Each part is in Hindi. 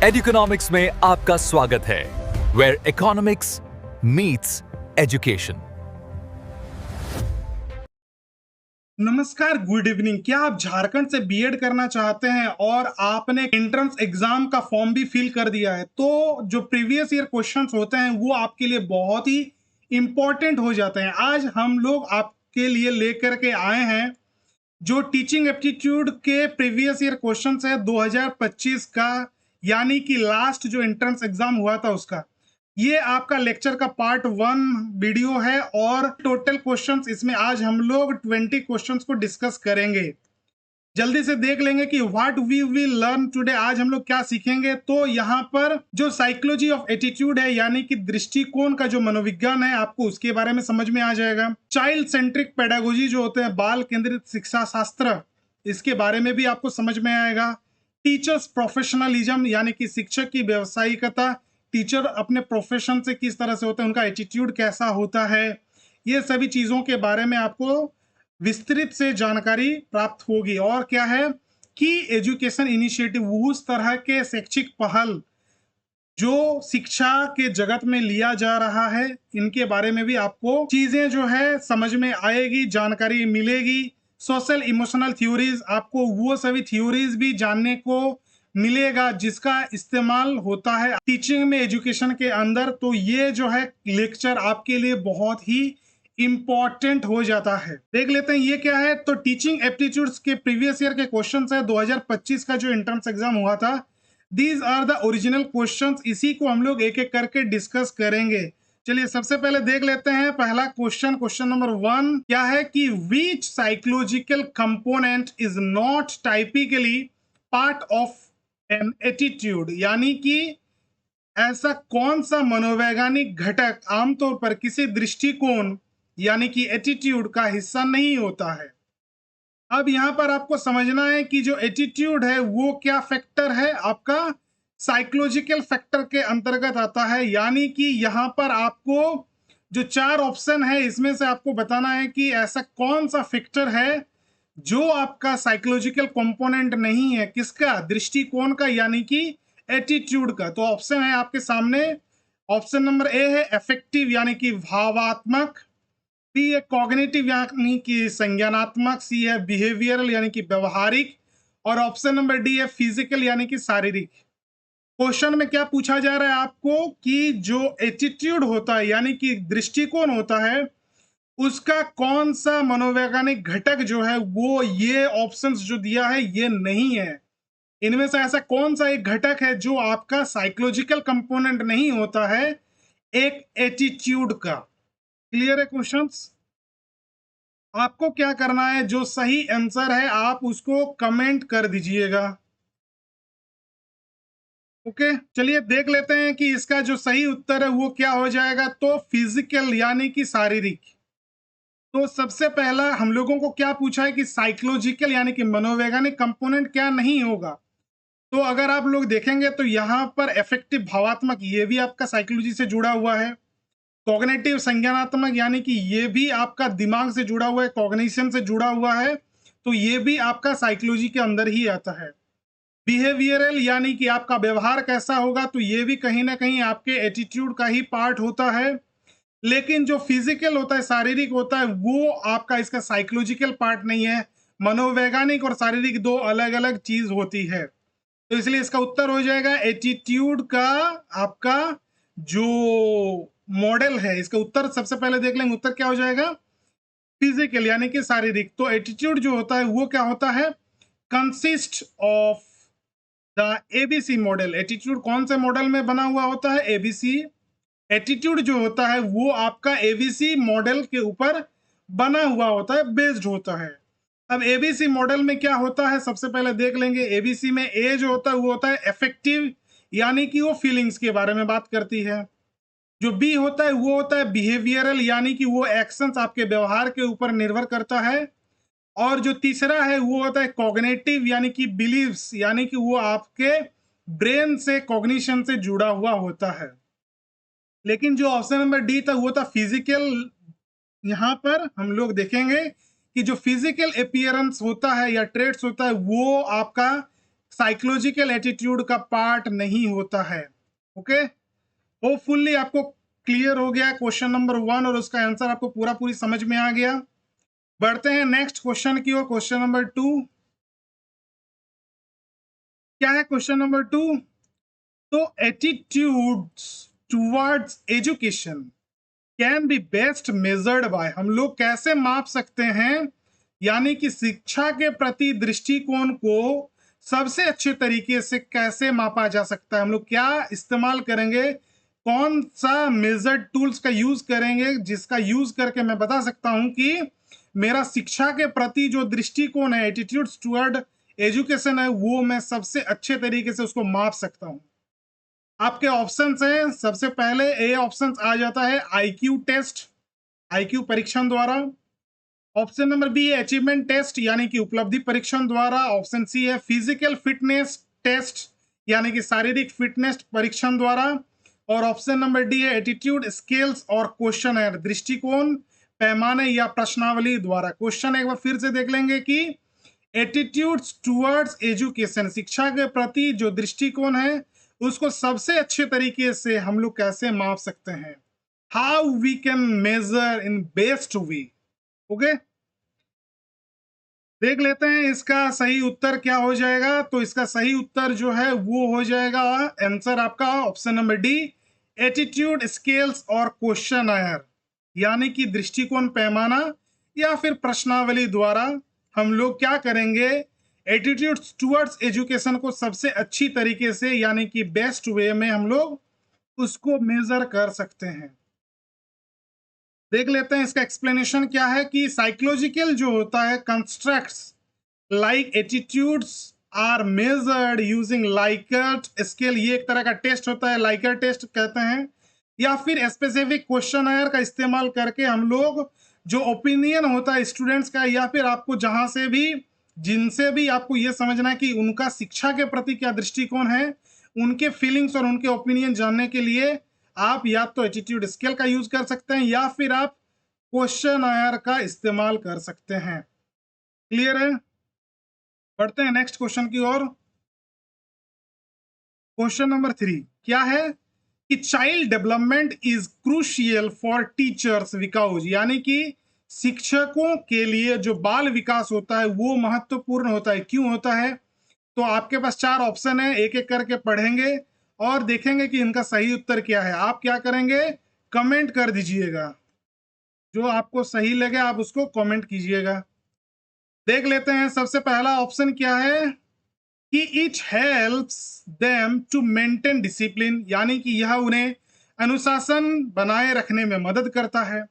एडुकेनॉमिक्स में आपका स्वागत है, वेयर इकोनॉमिक्स मीट्स एजुकेशन। नमस्कार, गुड इवनिंग। क्या आप झारखंड से बीएड करना चाहते हैं और आपने एंट्रेंस एग्जाम का फॉर्म भी फिल कर दिया है, तो जो प्रीवियस ईयर क्वेश्चंस होते हैं वो आपके लिए बहुत ही इंपॉर्टेंट हो जाते हैं। आज हम लोग आपके लिए लेकर के आए हैं जो टीचिंग एप्टीट्यूड के प्रीवियस ईयर क्वेश्चंस है 2025 का, यानी कि लास्ट जो एंट्रेंस एग्जाम हुआ था उसका। ये आपका लेक्चर का पार्ट 1 वीडियो है और टोटल क्वेश्चंस इसमें आज हम लोग 20 क्वेश्चंस को डिस्कस करेंगे। जल्दी से देख लेंगे कि what we will learn today. आज हम लोग क्या सीखेंगे। तो यहाँ पर जो साइकोलॉजी ऑफ एटीट्यूड है, यानी कि दृष्टिकोण का जो मनोविज्ञान है, आपको उसके बारे में समझ में आ जाएगा। चाइल्ड सेंट्रिक पेडागोजी जो होते हैं, बाल केंद्रित शिक्षा शास्त्र, इसके बारे में भी आपको समझ में आएगा। टीचर्स प्रोफेशनलिज्म, यानी कि शिक्षक की व्यावसायिकता, टीचर अपने प्रोफेशन से किस तरह से होते हैं, उनका एटीट्यूड कैसा होता है, ये सभी चीजों के बारे में आपको विस्तृत से जानकारी प्राप्त होगी। और क्या है कि एजुकेशन इनिशिएटिव, उस तरह के शैक्षिक पहल जो शिक्षा के जगत में लिया जा रहा है, इनके बारे में भी आपको चीजें जो है समझ में आएगी, जानकारी मिलेगी। सोशल इमोशनल थ्योरीज, आपको वो सभी थ्योरीज भी जानने को मिलेगा जिसका इस्तेमाल होता है टीचिंग में, एजुकेशन के अंदर। तो ये जो है लेक्चर आपके लिए बहुत ही इंपॉर्टेंट हो जाता है। देख लेते हैं ये क्या है। तो टीचिंग एप्टीट्यूड्स के प्रीवियस ईयर के क्वेश्चंस है 2025 का जो एंट्रेंस एग्जाम हुआ था। These are the original questions. इसी को हम लोग एक एक करके डिस्कस करेंगे। चलिए सबसे पहले देख लेते हैं पहला क्वेश्चन। क्वेश्चन नंबर 1 क्या है कि which psychological component is not typically part of an attitude, यानी कि ऐसा कौन सा मनोवैज्ञानिक घटक आमतौर पर किसी दृष्टिकोण यानी कि एटीट्यूड का हिस्सा नहीं होता है। अब यहां पर आपको समझना है कि जो एटीट्यूड है वो क्या फैक्टर है, आपका साइकोलॉजिकल फैक्टर के अंतर्गत आता है। यानी कि यहां पर आपको जो 4 ऑप्शन है इसमें से आपको बताना है कि ऐसा कौन सा फैक्टर है जो आपका साइकोलॉजिकल कंपोनेंट नहीं है, किसका, दृष्टिकोण का, यानी कि एटीट्यूड का। तो ऑप्शन है आपके सामने। ऑप्शन नंबर ए है अफेक्टिव, यानी कि भावात्मक। बी है कॉग्निटिव, यानी कि संज्ञानात्मक। सी है बिहेवियरल, यानी कि व्यवहारिक। और ऑप्शन नंबर डी है फिजिकल, यानी कि शारीरिक। क्वेश्चन में क्या पूछा जा रहा है आपको कि जो एटीट्यूड होता है यानी कि दृष्टिकोण होता है, उसका कौन सा मनोवैज्ञानिक घटक जो है वो ये ऑप्शंस जो दिया है ये नहीं है। इनमें से ऐसा कौन सा एक घटक है जो आपका साइकोलॉजिकल कंपोनेंट नहीं होता है एक एटीट्यूड का। क्लियर है क्वेश्चंस। आपको क्या करना है, जो सही आंसर है आप उसको कमेंट कर दीजिएगा। ओके, चलिए देख लेते हैं कि इसका जो सही उत्तर है वो क्या हो जाएगा। तो फिजिकल, यानी कि शारीरिक। तो सबसे पहला हम लोगों को क्या पूछा है कि साइकोलॉजिकल यानी कि मनोवैज्ञानिक कंपोनेंट क्या नहीं होगा। तो अगर आप लोग देखेंगे तो यहाँ पर इफेक्टिव भावात्मक, ये भी आपका साइकोलॉजी से जुड़ा हुआ है। कॉग्निटिव संज्ञानात्मक, यानी कि ये भी आपका दिमाग से जुड़ा हुआ है, कॉग्निशन से जुड़ा हुआ है, तो ये भी आपका साइकोलॉजी के अंदर ही आता है। बिहेवियरल, यानी कि आपका व्यवहार कैसा होगा, तो ये भी कहीं ना कहीं आपके एटीट्यूड का ही पार्ट होता है। लेकिन जो फिजिकल होता है, शारीरिक होता है, वो आपका इसका साइकोलॉजिकल पार्ट नहीं है। मनोवैज्ञानिक और शारीरिक दो अलग अलग चीज होती है। तो इसलिए इसका उत्तर हो जाएगा एटीट्यूड का आपका जो मॉडल है। इसका उत्तर सबसे पहले देख लेंगे, उत्तर क्या हो जाएगा, फिजिकल यानी कि शारीरिक। तो एटीट्यूड जो होता है वो क्या होता है, consist of the ABC model. Attitude कौन से मॉडल में बना हुआ होता है, एबीसी। एटीट्यूड जो होता है वो आपका एबीसी मॉडल के ऊपर बना हुआ होता है, बेस्ड होता है। अब एबीसी मॉडल में क्या होता है, सबसे पहले देख लेंगे। एबीसी में ए जो होता है वो होता है अफेक्टिव, यानी कि वो फीलिंग्स के बारे में बात करती है। जो बी होता है वो होता है बिहेवियरल, यानी कि वो एक्शंस आपके व्यवहार के ऊपर निर्भर करता है। और जो तीसरा है वो होता है कॉग्निटिव, यानी कि बिलीव्स, यानी कि वो आपके ब्रेन से, कॉग्निशन से जुड़ा हुआ होता है। लेकिन जो ऑप्शन नंबर डी था वो था फिजिकल। यहां पर हम लोग देखेंगे कि जो फिजिकल अपीयरेंस होता है या ट्रेट्स होता है वो आपका साइकोलॉजिकल एटीट्यूड का पार्ट नहीं होता है। ओके, होपफुली आपको क्लियर हो गया क्वेश्चन नंबर 1 और उसका आंसर आपको पूरा पूरी समझ में आ गया। बढ़ते हैं नेक्स्ट क्वेश्चन की ओर। क्वेश्चन नंबर 2 क्या है? क्वेश्चन नंबर 2, तो attitudes towards education can be best measured by, हम लोग कैसे माप सकते हैं, यानी कि शिक्षा के प्रति दृष्टिकोण को सबसे अच्छे तरीके से कैसे मापा जा सकता है, हम लोग क्या इस्तेमाल करेंगे, कौन सा मेजर्ड टूल्स का यूज करेंगे जिसका यूज करके मैं बता सकता हूं कि मेरा शिक्षा के प्रति जो दृष्टिकोण है, एटीट्यूड्स टुवर्ड एजुकेशन है, वो मैं सबसे अच्छे तरीके से उसको माप सकता हूं। आपके ऑप्शंस हैं, सबसे पहले ए ऑप्शन आ जाता है आईक्यू टेस्ट, आईक्यू परीक्षण द्वारा। ऑप्शन नंबर बी है अचीवमेंट टेस्ट, यानी कि उपलब्धि परीक्षण द्वारा। ऑप्शन सी है फिजिकल फिटनेस टेस्ट, यानी कि शारीरिक फिटनेस परीक्षण द्वारा। और ऑप्शन नंबर डी है एटीट्यूड स्केल्स और क्वेश्चन है, दृष्टिकोण पैमाने या प्रश्नावली द्वारा। क्वेश्चन एक बार फिर से देख लेंगे कि एटीट्यूड्स टुवर्ड्स एजुकेशन, शिक्षा के प्रति जो दृष्टिकोण है उसको सबसे अच्छे तरीके से हम लोग कैसे माप सकते हैं, how we can measure in best way. Okay, देख लेते हैं इसका सही उत्तर क्या हो जाएगा। तो इसका सही उत्तर जो है वो हो जाएगा आंसर आपका option number D, attitude scales और क्वेश्चनर, यानी कि दृष्टिकोण पैमाना या फिर प्रश्नावली द्वारा हम लोग क्या करेंगे, एटीट्यूड टुवर्ड्स एजुकेशन को सबसे अच्छी तरीके से यानी कि बेस्ट वे में हम लोग उसको मेजर कर सकते हैं। देख लेते हैं इसका एक्सप्लेनेशन क्या है कि साइकोलॉजिकल जो होता है constructs like attitudes are measured using Likert scale, ये एक तरह का टेस्ट होता है, लाइकर्ट टेस्ट कहते हैं, या फिर स्पेसिफिक क्वेश्चनर का इस्तेमाल करके हम लोग जो ओपिनियन होता है स्टूडेंट्स का, या फिर आपको जहां से भी जिनसे भी आपको ये समझना है कि उनका शिक्षा के प्रति क्या दृष्टिकोण है, उनके फीलिंग्स और उनके ओपिनियन जानने के लिए आप या तो एटीट्यूड स्केल का यूज कर सकते हैं या फिर आप क्वेश्चनर का इस्तेमाल कर सकते हैं। क्लियर है? बढ़ते हैं नेक्स्ट क्वेश्चन की ओर। क्वेश्चन नंबर 3 क्या है कि child development is crucial for teachers because, यानी कि शिक्षकों के लिए जो बाल विकास होता है वो महत्वपूर्ण होता है। क्यों होता है? तो आपके पास 4 ऑप्शन है, एक एक करके पढ़ेंगे और देखेंगे कि इनका सही उत्तर क्या है। आप क्या करेंगे, कमेंट कर दीजिएगा, जो आपको सही लगे आप उसको कमेंट कीजिएगा। देख लेते हैं सबसे पहला ऑप्शन क्या है कि it helps them to maintain discipline, यानी कि यह उन्हें अनुशासन बनाए रखने में मदद करता है।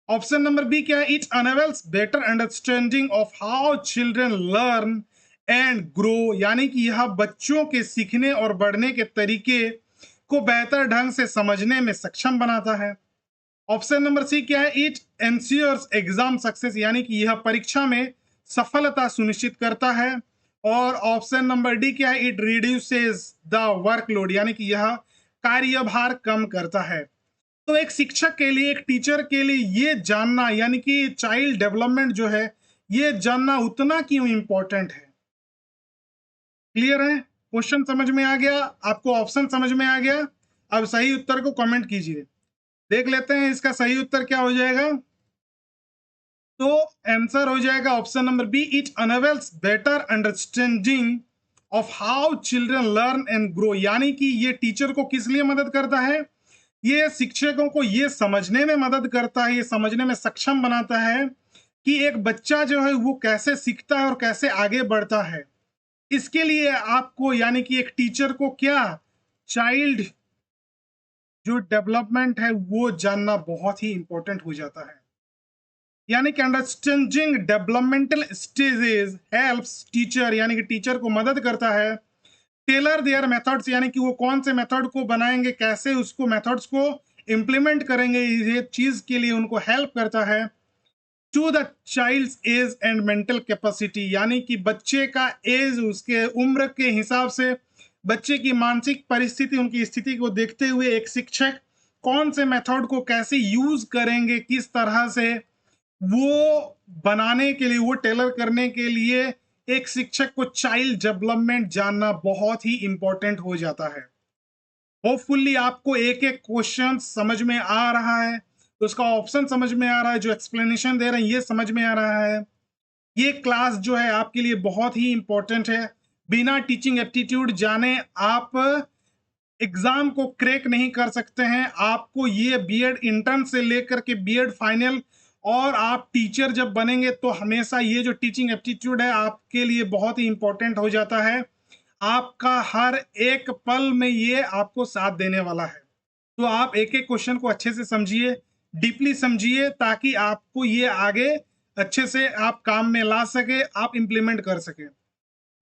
ऑप्शन नंबर बी क्या है, it enables better understanding of how children learn and grow, यानी कि यह बच्चों के सीखने और बढ़ने के तरीके को बेहतर ढंग से समझने में सक्षम बनाता है। ऑप्शन नंबर सी क्या है, इट एंश्योर्स एग्जाम सक्सेस, यानी कि यह परीक्षा में सफलता सुनिश्चित करता है। और ऑप्शन नंबर डी क्या है, इट रिड्यूसेस द वर्कलोड, यानी कि यह कार्यभार कम करता है। तो एक शिक्षक के लिए, एक टीचर के लिए ये जानना, यानी कि चाइल्ड डेवलपमेंट जो है ये जानना उतना क्यों इंपॉर्टेंट है। क्लियर है? क्वेश्चन समझ में आ गया आपको, ऑप्शन समझ में आ गया। अब सही उत्तर को कमेंट कीजिए। देख लेते हैं इसका सही उत्तर क्या हो जाएगा। तो आंसर हो जाएगा option number B, it enables better understanding of how children learn and grow, यानी कि ये टीचर को किस लिए मदद करता है, ये शिक्षकों को ये समझने में मदद करता है, ये समझने में सक्षम बनाता है कि एक बच्चा जो है वो कैसे सीखता है और कैसे आगे बढ़ता है। इसके लिए आपको यानी कि एक टीचर को क्या, चाइल्ड जो डेवलपमेंट है वो जानना बहुत ही इंपॉर्टेंट हो जाता है। यानी कि understanding developmental stages helps teacher, यानी कि टीचर को मदद करता है टेलर देयर मेथड्स, यानी कि वो कौन से मेथड को बनाएंगे, कैसे उसको मेथड्स को इंप्लीमेंट करेंगे, ये चीज के लिए उनको हेल्प करता है। To the child's age and mental capacity, यानी कि बच्चे का एज, उसके उम्र के हिसाब से बच्चे की मानसिक परिस्थिति, उनकी स्थिति को देखते हुए एक शिक्षक कौन से मेथड को कैसे यूज करेंगे, किस तरह से वो बनाने के लिए, वो टेलर करने के लिए एक शिक्षक को चाइल्ड डेवलपमेंट जानना बहुत ही इंपॉर्टेंट हो जाता है। होपफुली आपको एक एक क्वेश्चन समझ में आ रहा है, उसका ऑप्शन समझ में आ रहा है, जो एक्सप्लेनेशन दे रहे हैं ये समझ में आ रहा है। ये क्लास जो है आपके लिए बहुत ही इंपॉर्टेंट है। बिना टीचिंग एप्टीट्यूड जाने आप एग्जाम को क्रैक नहीं कर सकते हैं। आपको ये बीएड इंटर्न से लेकर के बीएड फाइनल और आप टीचर जब बनेंगे तो हमेशा ये जो टीचिंग एप्टीट्यूड है आपके लिए बहुत ही इंपॉर्टेंट हो जाता है। आपका हर एक पल में ये आपको साथ देने वाला है। तो आप एक एक क्वेश्चन को अच्छे से समझिए, डीपली समझिए, ताकि आपको ये आगे अच्छे से आप काम में ला सके, आप इंप्लीमेंट कर सके।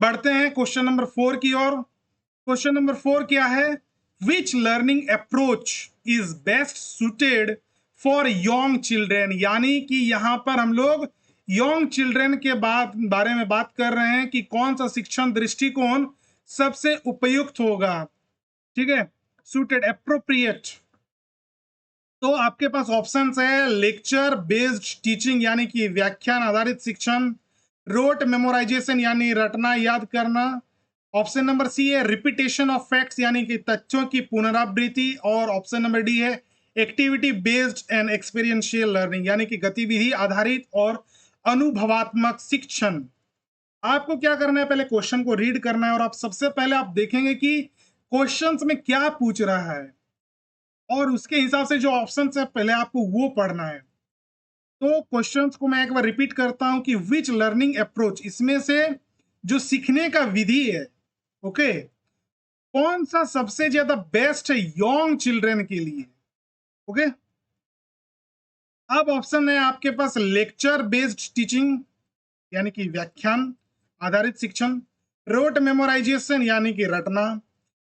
बढ़ते हैं क्वेश्चन नंबर 4 की ओर। क्वेश्चन नंबर 4 क्या है? Which learning approach is best suited for young children. यानी कि यहां पर हम लोग यंग चिल्ड्रेन के बारे में बात कर रहे हैं कि कौन सा शिक्षण दृष्टिकोण सबसे उपयुक्त होगा। ठीक है, सुटेड, एप्रोप्रिएट। तो आपके पास ऑप्शंस है लेक्चर बेस्ड टीचिंग यानी कि व्याख्यान आधारित शिक्षण, रोट मेमोराइजेशन यानी रटना याद करना, ऑप्शन नंबर सी है रिपीटेशन ऑफ फैक्ट्स यानी कि तथ्यों की पुनरावृत्ति, और ऑप्शन नंबर डी है activity based and experiential learning यानी कि गतिविधि आधारित और अनुभवात्मक शिक्षण। आपको क्या करना है, पहले क्वेश्चन को रीड करना है और आप सबसे पहले आप देखेंगे कि क्वेश्चंस में क्या पूछ रहा है और उसके हिसाब से जो ऑप्शंस है पहले आपको वो पढ़ना है। तो क्वेश्चंस को मैं एक बार रिपीट करता हूं कि विच लर्निंग अप्रोच, इसमें से जो सीखने का विधि है, ओके, कौन सा सबसे ज्यादा बेस्ट है यंग चिल्ड्रन के लिए। ओके, अब ऑप्शन है आपके पास लेक्चर बेस्ड टीचिंग यानी कि व्याख्यान आधारित शिक्षण, रोट मेमोराइजेशन यानी कि रटना,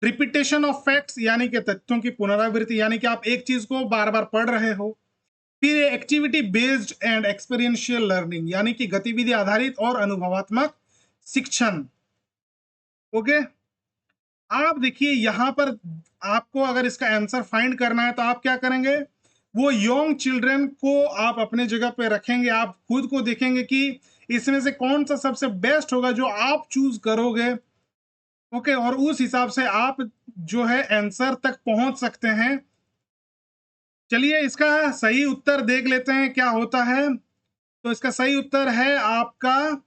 रिपीटेशन ऑफ फैक्ट्स यानी कि तथ्यों की पुनरावृत्ति यानी कि आप एक चीज को बार बार पढ़ रहे हो, फिर activity based and experiential learning यानी कि गतिविधि आधारित और अनुभवात्मक शिक्षण। ओके, आप देखिए यहां पर आपको अगर इसका आंसर फाइंड करना है तो आप क्या करेंगे, वो यंग चिल्ड्रन को आप अपने जगह पे रखेंगे, आप खुद को देखेंगे कि इसमें से कौन सा सबसे बेस्ट होगा जो आप चूज करोगे। ओके, और उस हिसाब से आप जो है आंसर तक पहुंच सकते हैं। चलिए इसका सही उत्तर देख लेते हैं क्या होता है। तो इसका सही उत्तर है, आपका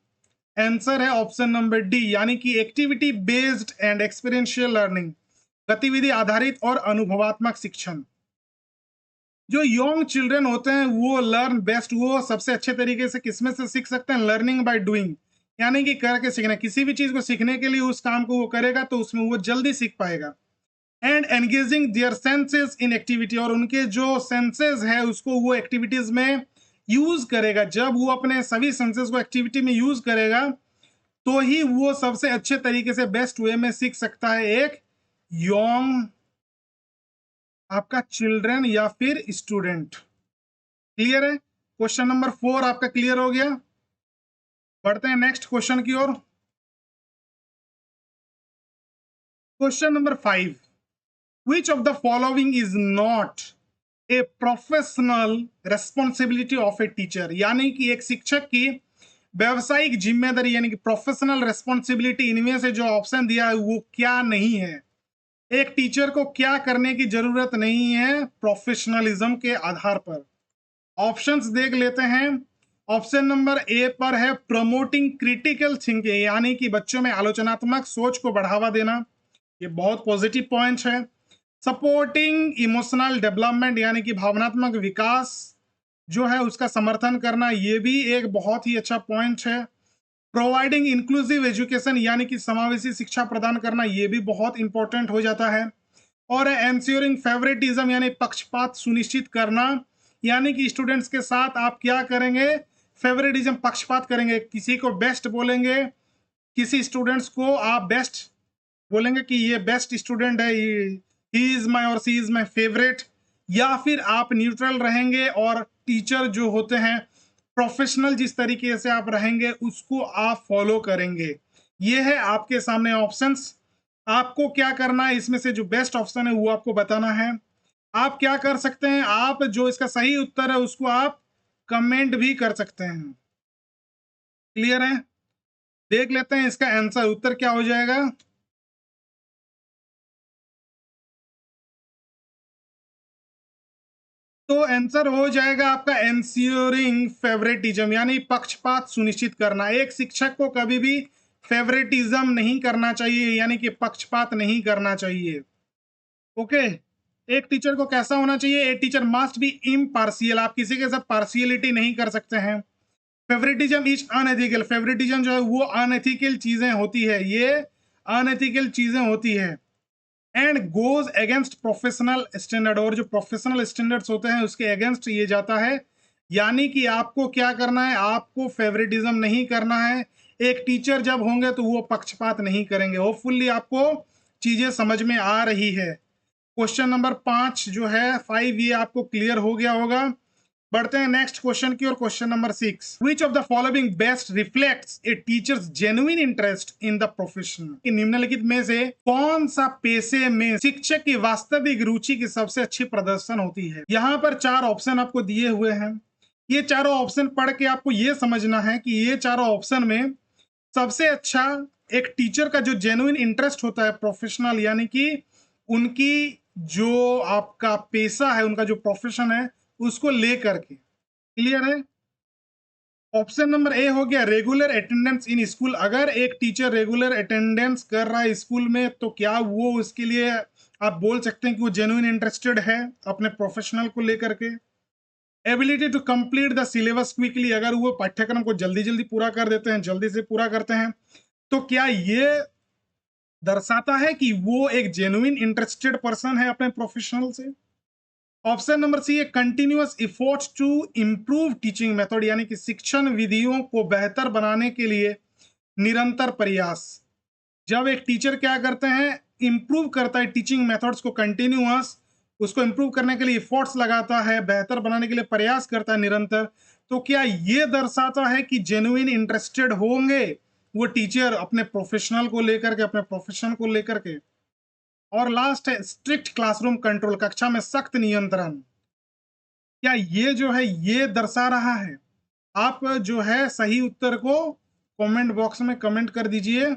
आंसर है ऑप्शन नंबर डी यानी कि activity based and experiential learning, गतिविधि आधारित और अनुभवात्मक शिक्षण। जो यंग चिल्ड्रन होते हैं वो लर्न बेस्ट, वो सबसे अच्छे तरीके से किसमें से सीख सकते हैं, लर्निंग बाय डूइंग यानी कि करके सीखना। किसी भी चीज को सीखने के लिए उस काम को वो करेगा तो उसमें वो जल्दी सीख पाएगा। And engaging their senses in activity, और उनके जो सेंसेस है उसको वो एक्टिविटीज में यूज करेगा। जब वो अपने सभी सेंसेस को एक्टिविटी में यूज करेगा तो ही वो सबसे अच्छे तरीके से बेस्ट वे में सीख सकता है एक यंग आपका चिल्ड्रन या फिर स्टूडेंट। क्लियर है? क्वेश्चन नंबर 4 आपका क्लियर हो गया। बढ़ते हैं नेक्स्ट क्वेश्चन की ओर। Question number 5, which of the following is not a professional responsibility of a teacher। यानी कि एक शिक्षक की व्यवसायिक जिम्मेदारी यानी कि प्रोफेशनल रेस्पॉन्सिबिलिटी, इनमें से जो ऑप्शन दिया है वो क्या नहीं है। एक टीचर को क्या करने की जरूरत नहीं है प्रोफेशनलिज्म के आधार पर। ऑप्शंस देख लेते हैं। ऑप्शन नंबर ए पर है प्रमोटिंग क्रिटिकल थिंकिंग यानी कि बच्चों में आलोचनात्मक सोच को बढ़ावा देना, ये बहुत पॉजिटिव पॉइंट है। सपोर्टिंग इमोशनल डेवलपमेंट यानी कि भावनात्मक विकास जो है उसका समर्थन करना, ये भी एक बहुत ही अच्छा पॉइंट है। प्रोवाइडिंग इंक्लूसिव एजुकेशन यानी कि समावेशी शिक्षा प्रदान करना, ये भी बहुत इंपॉर्टेंट हो जाता है। और एंश्योरिंग फेवरेटिज्म यानी पक्षपात सुनिश्चित करना, यानी कि स्टूडेंट्स के साथ आप क्या करेंगे, फेवरेटिज्म, पक्षपात करेंगे, किसी को बेस्ट बोलेंगे, किसी स्टूडेंट्स को आप बेस्ट बोलेंगे कि ये बेस्ट स्टूडेंट है, ही इज माई और सी इज माई फेवरेट, या फिर आप न्यूट्रल रहेंगे और टीचर जो होते हैं प्रोफेशनल जिस तरीके से आप रहेंगे उसको आप फॉलो करेंगे। ये है आपके सामने ऑप्शंस। आपको क्या करना है, इसमें से जो बेस्ट ऑप्शन है वो आपको बताना है। आप क्या कर सकते हैं, आप जो इसका सही उत्तर है उसको आप कमेंट भी कर सकते हैं। क्लियर है? देख लेते हैं इसका आंसर, उत्तर क्या हो जाएगा। तो आंसर हो जाएगा आपका एंश्योरिंग फेवरेटिज्म, यानी पक्षपात सुनिश्चित करना। एक शिक्षक को कभी भी फेवरेटिज्म नहीं करना चाहिए, यानी कि पक्षपात नहीं करना चाहिए। ओके, एक टीचर को कैसा होना चाहिए, a teacher must be impartial, आप किसी के साथ पार्शियलिटी नहीं कर सकते हैं। फेवरेटिज्म इज अनएथिकल, फेवरेटिज्म जो है वो अनएथिकल चीजें होती है, ये अनएथिकल चीजें होती है। And goes against professional standard, और जो प्रोफेशनल स्टैंडर्ड्स होते हैं उसके अगेंस्ट ये जाता है। यानी कि आपको क्या करना है, आपको फेवरेटिज्म नहीं करना है। एक टीचर जब होंगे तो वो पक्षपात नहीं करेंगे। होपफुली आपको चीजें समझ में आ रही है। क्वेश्चन नंबर 5 जो है 5, ये आपको क्लियर हो गया होगा। बढ़ते हैं नेक्स्ट क्वेश्चन की और, question number 6, which of the following best reflects A teachers genuine interest in the profession, निम्नलिखित में से कौन सा पेशे में शिक्षक की वास्तविक रुचि की सबसे अच्छी प्रदर्शन होती है। यहाँ पर 4 ऑप्शन आपको दिए हुए हैं। ये चारों ऑप्शन पढ़ के आपको ये समझना है कि ये चारों ऑप्शन में सबसे अच्छा एक टीचर का जो जेन्युइन इंटरेस्ट होता है प्रोफेशनल, यानी कि उनकी जो आपका पेशा है, उनका जो प्रोफेशन है उसको लेकर के। क्लियर है। ऑप्शन नंबर ए हो गया रेगुलर अटेंडेंस इन स्कूल, अगर एक टीचर रेगुलर अटेंडेंस कर रहा है स्कूल में तो क्या वो उसके लिए आप बोल सकते हैं कि वो जेन्युइन इंटरेस्टेड है अपने प्रोफेशनल को लेकर के। Ability to complete the syllabus quickly, अगर वो पाठ्यक्रम को जल्दी जल्दी पूरा कर देते हैं, जल्दी से पूरा करते हैं, तो क्या ये दर्शाता है कि वो एक जेन्युइन इंटरेस्टेड पर्सन है अपने प्रोफेशनल से। ऑप्शन नंबर सी है continuous efforts to improve teaching method, यानी कि शिक्षण विधियों को बेहतर बनाने के लिए निरंतर प्रयास। जब एक टीचर क्या करते हैं, इंप्रूव करता है टीचिंग मेथड्स को, कंटिन्यूअस उसको इंप्रूव करने के लिए एफर्ट्स लगाता है, बेहतर बनाने के लिए प्रयास करता है निरंतर, तो क्या ये दर्शाता है कि जेन्युइन इंटरेस्टेड होंगे वो टीचर अपने प्रोफेशनल को लेकर के, अपने प्रोफेशन को लेकर के। और लास्ट है स्ट्रिक्ट क्लासरूम कंट्रोल, कक्षा में सख्त नियंत्रण, क्या ये जो है ये दर्शा रहा है। आप जो है सही उत्तर को कमेंट बॉक्स में कमेंट कर दीजिए।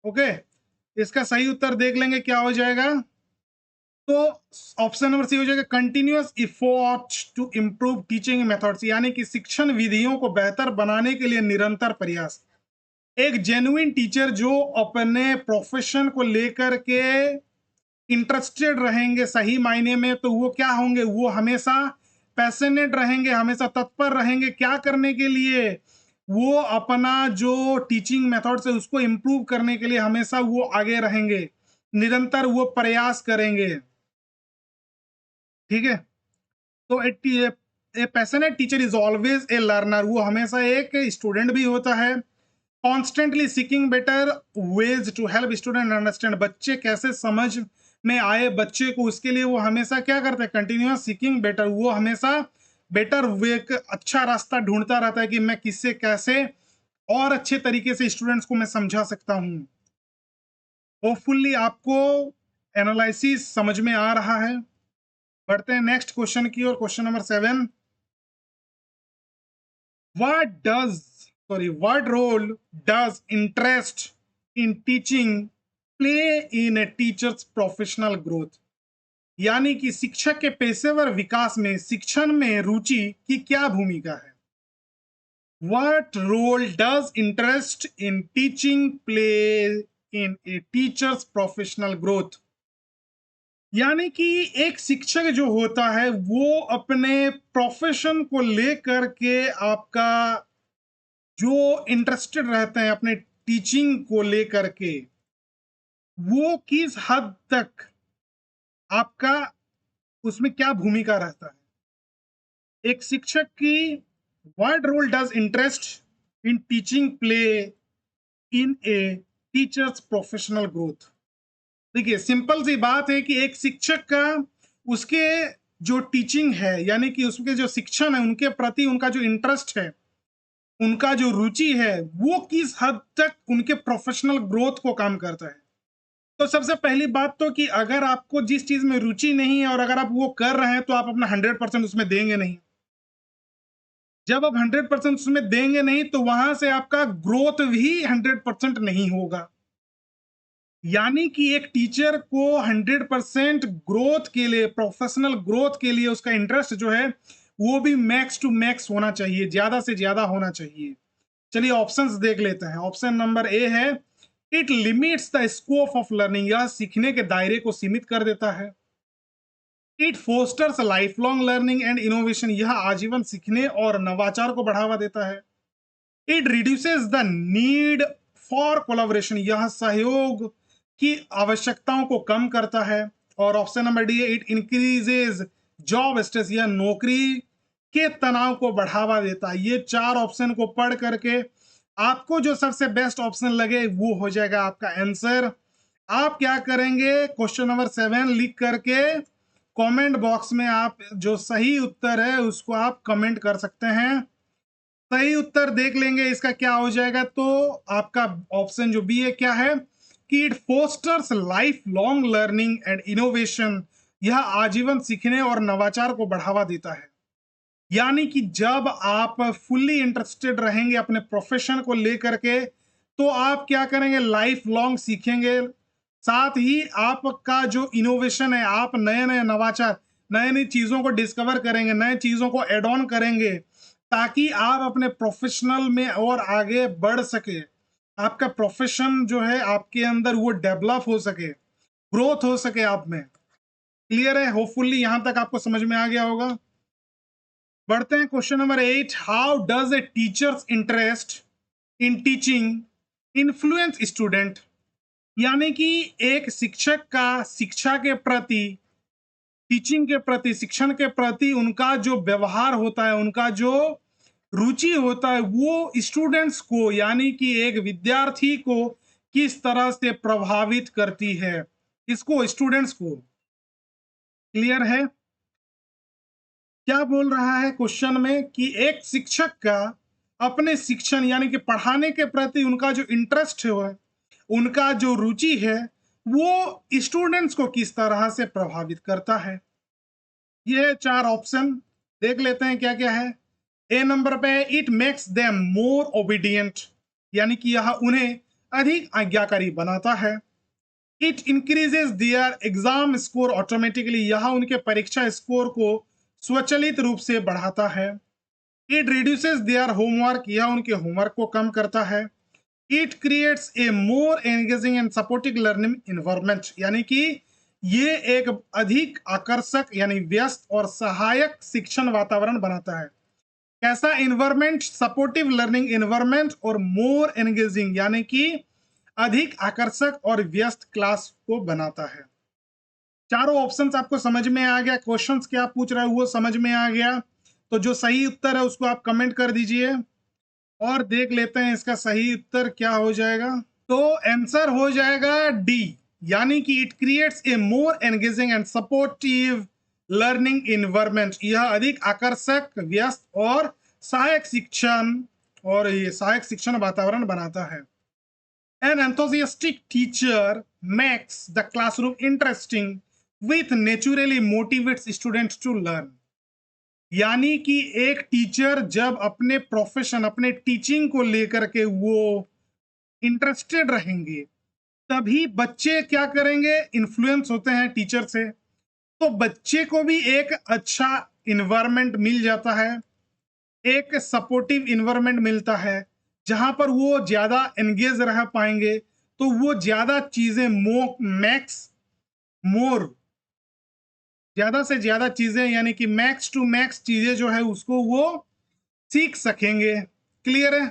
ओके, इसका सही उत्तर देख लेंगे क्या हो जाएगा। तो ऑप्शन नंबर सी हो जाएगा continuous effort to improve teaching methods, यानी कि शिक्षण विधियों को बेहतर बनाने के लिए निरंतर प्रयास। एक जेन्युइन टीचर जो अपने प्रोफेशन को लेकर के इंटरेस्टेड रहेंगे सही मायने में, तो वो क्या होंगे, वो हमेशा पैशनेट रहेंगे, हमेशा तत्पर रहेंगे क्या करने के लिए, वो अपना जो टीचिंग मेथड है उसको इंप्रूव करने के लिए हमेशा वो आगे रहेंगे, निरंतर वो प्रयास करेंगे। ठीक है। तो a passionate teacher is always a learner, वो हमेशा एक स्टूडेंट भी होता है। Constantly seeking better ways to help student understand, बच्चे कैसे समझ में आए बच्चे को, उसके लिए वो हमेशा क्या करते हैं, कंटिन्यूअस सीकिंग बेटर, वो हमेशा बेटर वे, अच्छा रास्ता ढूंढता रहता है कि मैं किससे कैसे और अच्छे तरीके से स्टूडेंट्स को मैं समझा सकता हूं। होपफुली आपको एनालिसिस समझ में आ रहा है। बढ़ते हैं नेक्स्ट क्वेश्चन की और, question number 7, what role does interest in teaching play in a teacher's professional growth, यानी कि शिक्षक के पेशेवर विकास में शिक्षण में रुचि की क्या भूमिका है। What role does interest in teaching play in a teacher's professional growth, यानी कि एक शिक्षक जो होता है वो अपने प्रोफेशन को लेकर के आपका जो इंटरेस्टेड रहते हैं अपने टीचिंग को लेकर के, वो किस हद तक आपका उसमें क्या भूमिका रहता है। एक शिक्षक की what role does interest in teaching play in a teacher's professional growth. देखिए सिंपल सी बात है कि एक शिक्षक का उसके जो टीचिंग है, यानी कि उसके जो शिक्षण है उनके प्रति उनका जो इंटरेस्ट है, उनका जो रुचि है, वो किस हद तक उनके प्रोफेशनल ग्रोथ को काम करता है। तो सबसे पहली बात तो कि अगर आपको जिस चीज में रुचि नहीं है और अगर आप वो कर रहे हैं तो आप अपना 100% उसमें देंगे नहीं। जब आप 100% उसमें देंगे नहीं तो वहां से आपका ग्रोथ भी 100% नहीं होगा। यानी कि एक टीचर को 100% ग्रोथ के लिए, प्रोफेशनल ग्रोथ के लिए उसका इंटरेस्ट जो है वो भी मैक्स टू मैक्स होना चाहिए, ज्यादा से ज्यादा होना चाहिए। चलिए ऑप्शंस देख लेते हैं। ऑप्शन नंबर ए है, it limits the scope of learning, यह सीखने के दायरे को सीमित कर देता है। It fosters life long learning and innovation, यह आजीवन सीखने और नवाचार को बढ़ावा देता है। It reduces the need for collaboration, यह सहयोग की आवश्यकताओं को कम करता है। और ऑप्शन नंबर डी है, इट इंक्रीजेज जॉब स्ट्रेस, यह नौकरी के तनाव को बढ़ावा देता है। ये चार ऑप्शन को पढ़ करके आपको जो सबसे बेस्ट ऑप्शन लगे वो हो जाएगा आपका आंसर। आप क्या करेंगे, क्वेश्चन नंबर 7 लिख करके कमेंट बॉक्स में आप जो सही उत्तर है उसको आप कमेंट कर सकते हैं। सही उत्तर देख लेंगे इसका क्या हो जाएगा। तो आपका ऑप्शन जो बी है क्या है कि it fosters life long learning and innovation, यह आजीवन सीखने और नवाचार को बढ़ावा देता है। यानी कि जब आप फुल्ली इंटरेस्टेड रहेंगे अपने प्रोफेशन को लेकर के तो आप क्या करेंगे, लाइफ लॉन्ग सीखेंगे। साथ ही आपका जो इनोवेशन है, आप नए नए नवाचार, नई नई चीजों को डिस्कवर करेंगे, नए चीजों को एड ऑन करेंगे ताकि आप अपने प्रोफेशनल में और आगे बढ़ सके। आपका प्रोफेशन जो है आपके अंदर वो डेवलप हो सके, ग्रोथ हो सके आप में। क्लियर है? होपफुली यहां तक आपको समझ में आ गया होगा। बढ़ते हैं question number 8, how does a teachers interest in teaching influence student, यानी कि एक शिक्षक का शिक्षा के प्रति, टीचिंग के प्रति, शिक्षण के प्रति उनका जो व्यवहार होता है, उनका जो रुचि होता है वो स्टूडेंट्स को, यानी कि एक विद्यार्थी को किस तरह से प्रभावित करती है, इसको स्टूडेंट्स को। क्लियर है? क्या बोल रहा है क्वेश्चन में कि एक शिक्षक का अपने शिक्षण यानी कि पढ़ाने के प्रति उनका जो इंटरेस्ट है, उनका जो रुचि है, वो स्टूडेंट्स को किस तरह से प्रभावित करता है। ये चार ऑप्शन देख लेते हैं क्या क्या है। ए नंबर पे, it makes them more obedient, यानी कि यह उन्हें अधिक आज्ञाकारी बनाता है। It increases their exam score automatically, यह उनके परीक्षा स्कोर को स्वचालित रूप से बढ़ाता है। इट रिड्यूसेस देयर होमवर्क, यह उनके होमवर्क को कम करता है। It creates a more engaging and supportive learning environment, यानी कि ये एक अधिक आकर्षक यानी व्यस्त और सहायक शिक्षण वातावरण बनाता है। कैसा इन्वायरमेंट? सपोर्टिव लर्निंग इन्वायरमेंट और मोर एंगेजिंग, यानी कि अधिक आकर्षक और व्यस्त क्लास को बनाता है। चारों ऑप्शंस आपको समझ में आ गया, क्वेश्चंस क्या पूछ रहा है वो समझ में आ गया। तो जो सही उत्तर है उसको आप कमेंट कर दीजिए और देख लेते हैं इसका सही उत्तर क्या हो जाएगा। तो आंसर हो जाएगा डी, यानी कि it creates a more engaging and supportive learning environment, यह अधिक आकर्षक, व्यस्त और सहायक शिक्षण ये सहायक शिक्षण वातावरण बनाता है। An enthusiastic teacher makes the classroom interesting with naturally motivates students to learn, यानी कि एक टीचर जब अपने प्रोफेशन, अपने टीचिंग को लेकर के वो इंटरेस्टेड रहेंगे तभी बच्चे क्या करेंगे, इन्फ्लुएंस होते हैं टीचर से, तो बच्चे को भी एक अच्छा इन्वायरमेंट मिल जाता है, एक सपोर्टिव इन्वायरमेंट मिलता है जहां पर वो ज्यादा एंगेज रह पाएंगे। तो वो ज्यादा चीजें मोर ज्यादा से ज्यादा चीजें यानी कि मैक्स टू मैक्स चीजें जो है उसको वो सीख सकेंगे। क्लियर है?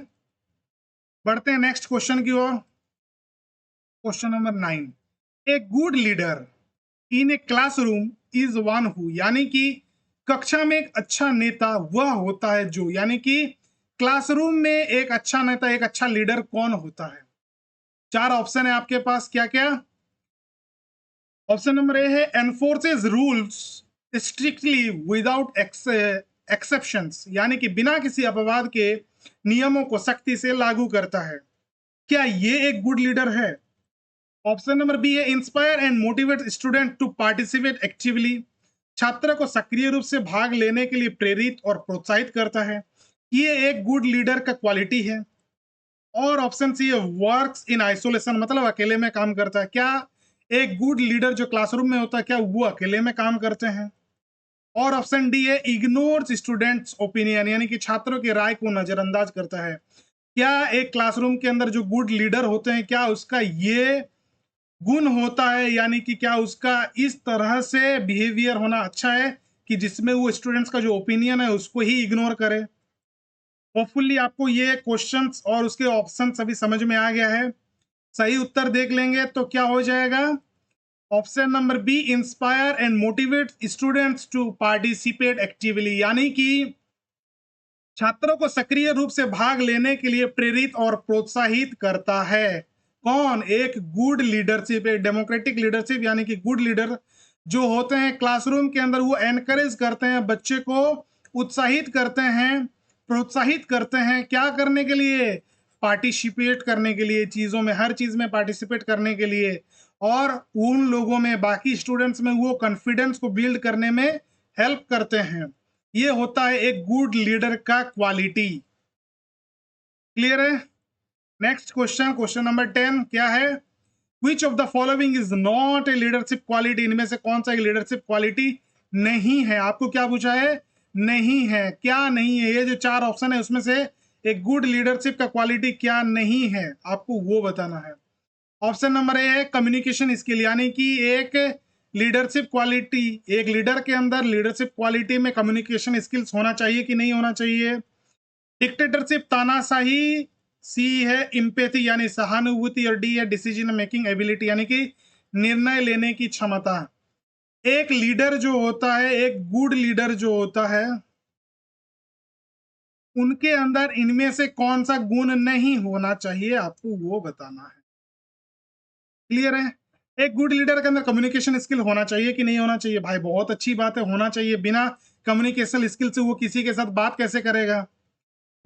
बढ़ते हैं नेक्स्ट क्वेश्चन की ओर। Question number 9, a good leader in a classroom is one who, यानी कि कक्षा में एक अच्छा नेता वह होता है जो, यानी कि क्लासरूम में एक अच्छा नेता, एक अच्छा लीडर कौन होता है। चार ऑप्शन है आपके पास, क्या क्या। ऑप्शन नंबर ए है, एनफोर्सेस रूल्स स्ट्रिक्टली विदाउट एक्सेप्शंस, यानी कि बिना किसी अपवाद के नियमों को सख्ती से लागू करता है। क्या ये एक गुड लीडर है? ऑप्शन नंबर बी है, inspire and motivate student to participate actively, छात्र को सक्रिय रूप से भाग लेने के लिए प्रेरित और प्रोत्साहित करता है। ये एक गुड लीडर का क्वालिटी है। और ऑप्शन सी है वर्क्स इन आइसोलेशन, मतलब अकेले में काम करता है। क्या एक गुड लीडर जो क्लासरूम में होता है क्या वो अकेले में काम करते हैं? और ऑप्शन डी है इग्नोर्स स्टूडेंट्स ओपिनियन, यानी कि छात्रों की राय को नजरअंदाज करता है। क्या एक क्लासरूम के अंदर जो गुड लीडर होते हैं क्या उसका ये गुण होता है, यानी कि क्या उसका इस तरह से बिहेवियर होना अच्छा है कि जिसमें वो स्टूडेंट्स का जो ओपिनियन है उसको ही इग्नोर करे? होपफुली आपको ये क्वेश्चंस और उसके ऑप्शन सभी समझ में आ गया है। सही उत्तर देख लेंगे तो क्या हो जाएगा? Option number B, inspire and motivate students to participate actively, यानी कि छात्रों को सक्रिय रूप से भाग लेने के लिए प्रेरित और प्रोत्साहित करता है। कौन? एक गुड लीडरशिप, एक डेमोक्रेटिक लीडरशिप, यानी कि गुड लीडर जो होते हैं क्लासरूम के अंदर वो एनकरेज करते हैं, बच्चे को उत्साहित करते हैं, प्रोत्साहित करते हैं क्या करने के लिए? पार्टिसिपेट करने के लिए, चीजों में, हर चीज में पार्टिसिपेट करने के लिए। और उन लोगों में, बाकी स्टूडेंट्स में वो कॉन्फिडेंस को बिल्ड करने में हेल्प करते हैं। ये होता है एक गुड लीडर का क्वालिटी। क्लियर है? नेक्स्ट क्वेश्चन, क्वेश्चन नंबर 10 क्या है? विच of the following is not a leadership quality, इनमें से कौन सा एक लीडरशिप क्वालिटी नहीं है? आपको क्या पूछा है? नहीं है। क्या नहीं है? ये जो चार ऑप्शन है उसमें से एक गुड लीडरशिप का क्वालिटी क्या नहीं है, आपको वो बताना है। ऑप्शन नंबर ए है कम्युनिकेशन स्किल, यानी कि एक लीडरशिप क्वालिटी, एक लीडर के अंदर लीडरशिप क्वालिटी में कम्युनिकेशन स्किल्स होना चाहिए कि नहीं होना चाहिए? डिक्टेटरशिप, तानाशाही। सी है इम्पैथी यानी सहानुभूति, और डी है डिसीजन मेकिंग एबिलिटी, यानी कि निर्णय लेने की क्षमता। एक लीडर जो होता है, एक गुड लीडर जो होता है, उनके अंदर इनमें से कौन सा गुण नहीं होना चाहिए, आपको वो बताना है। क्लियर है? एक गुड लीडर के अंदर कम्युनिकेशन स्किल होना चाहिए कि नहीं होना चाहिए? भाई बहुत अच्छी बात है, होना चाहिए। बिना कम्युनिकेशन स्किल से वो किसी के साथ बात कैसे करेगा?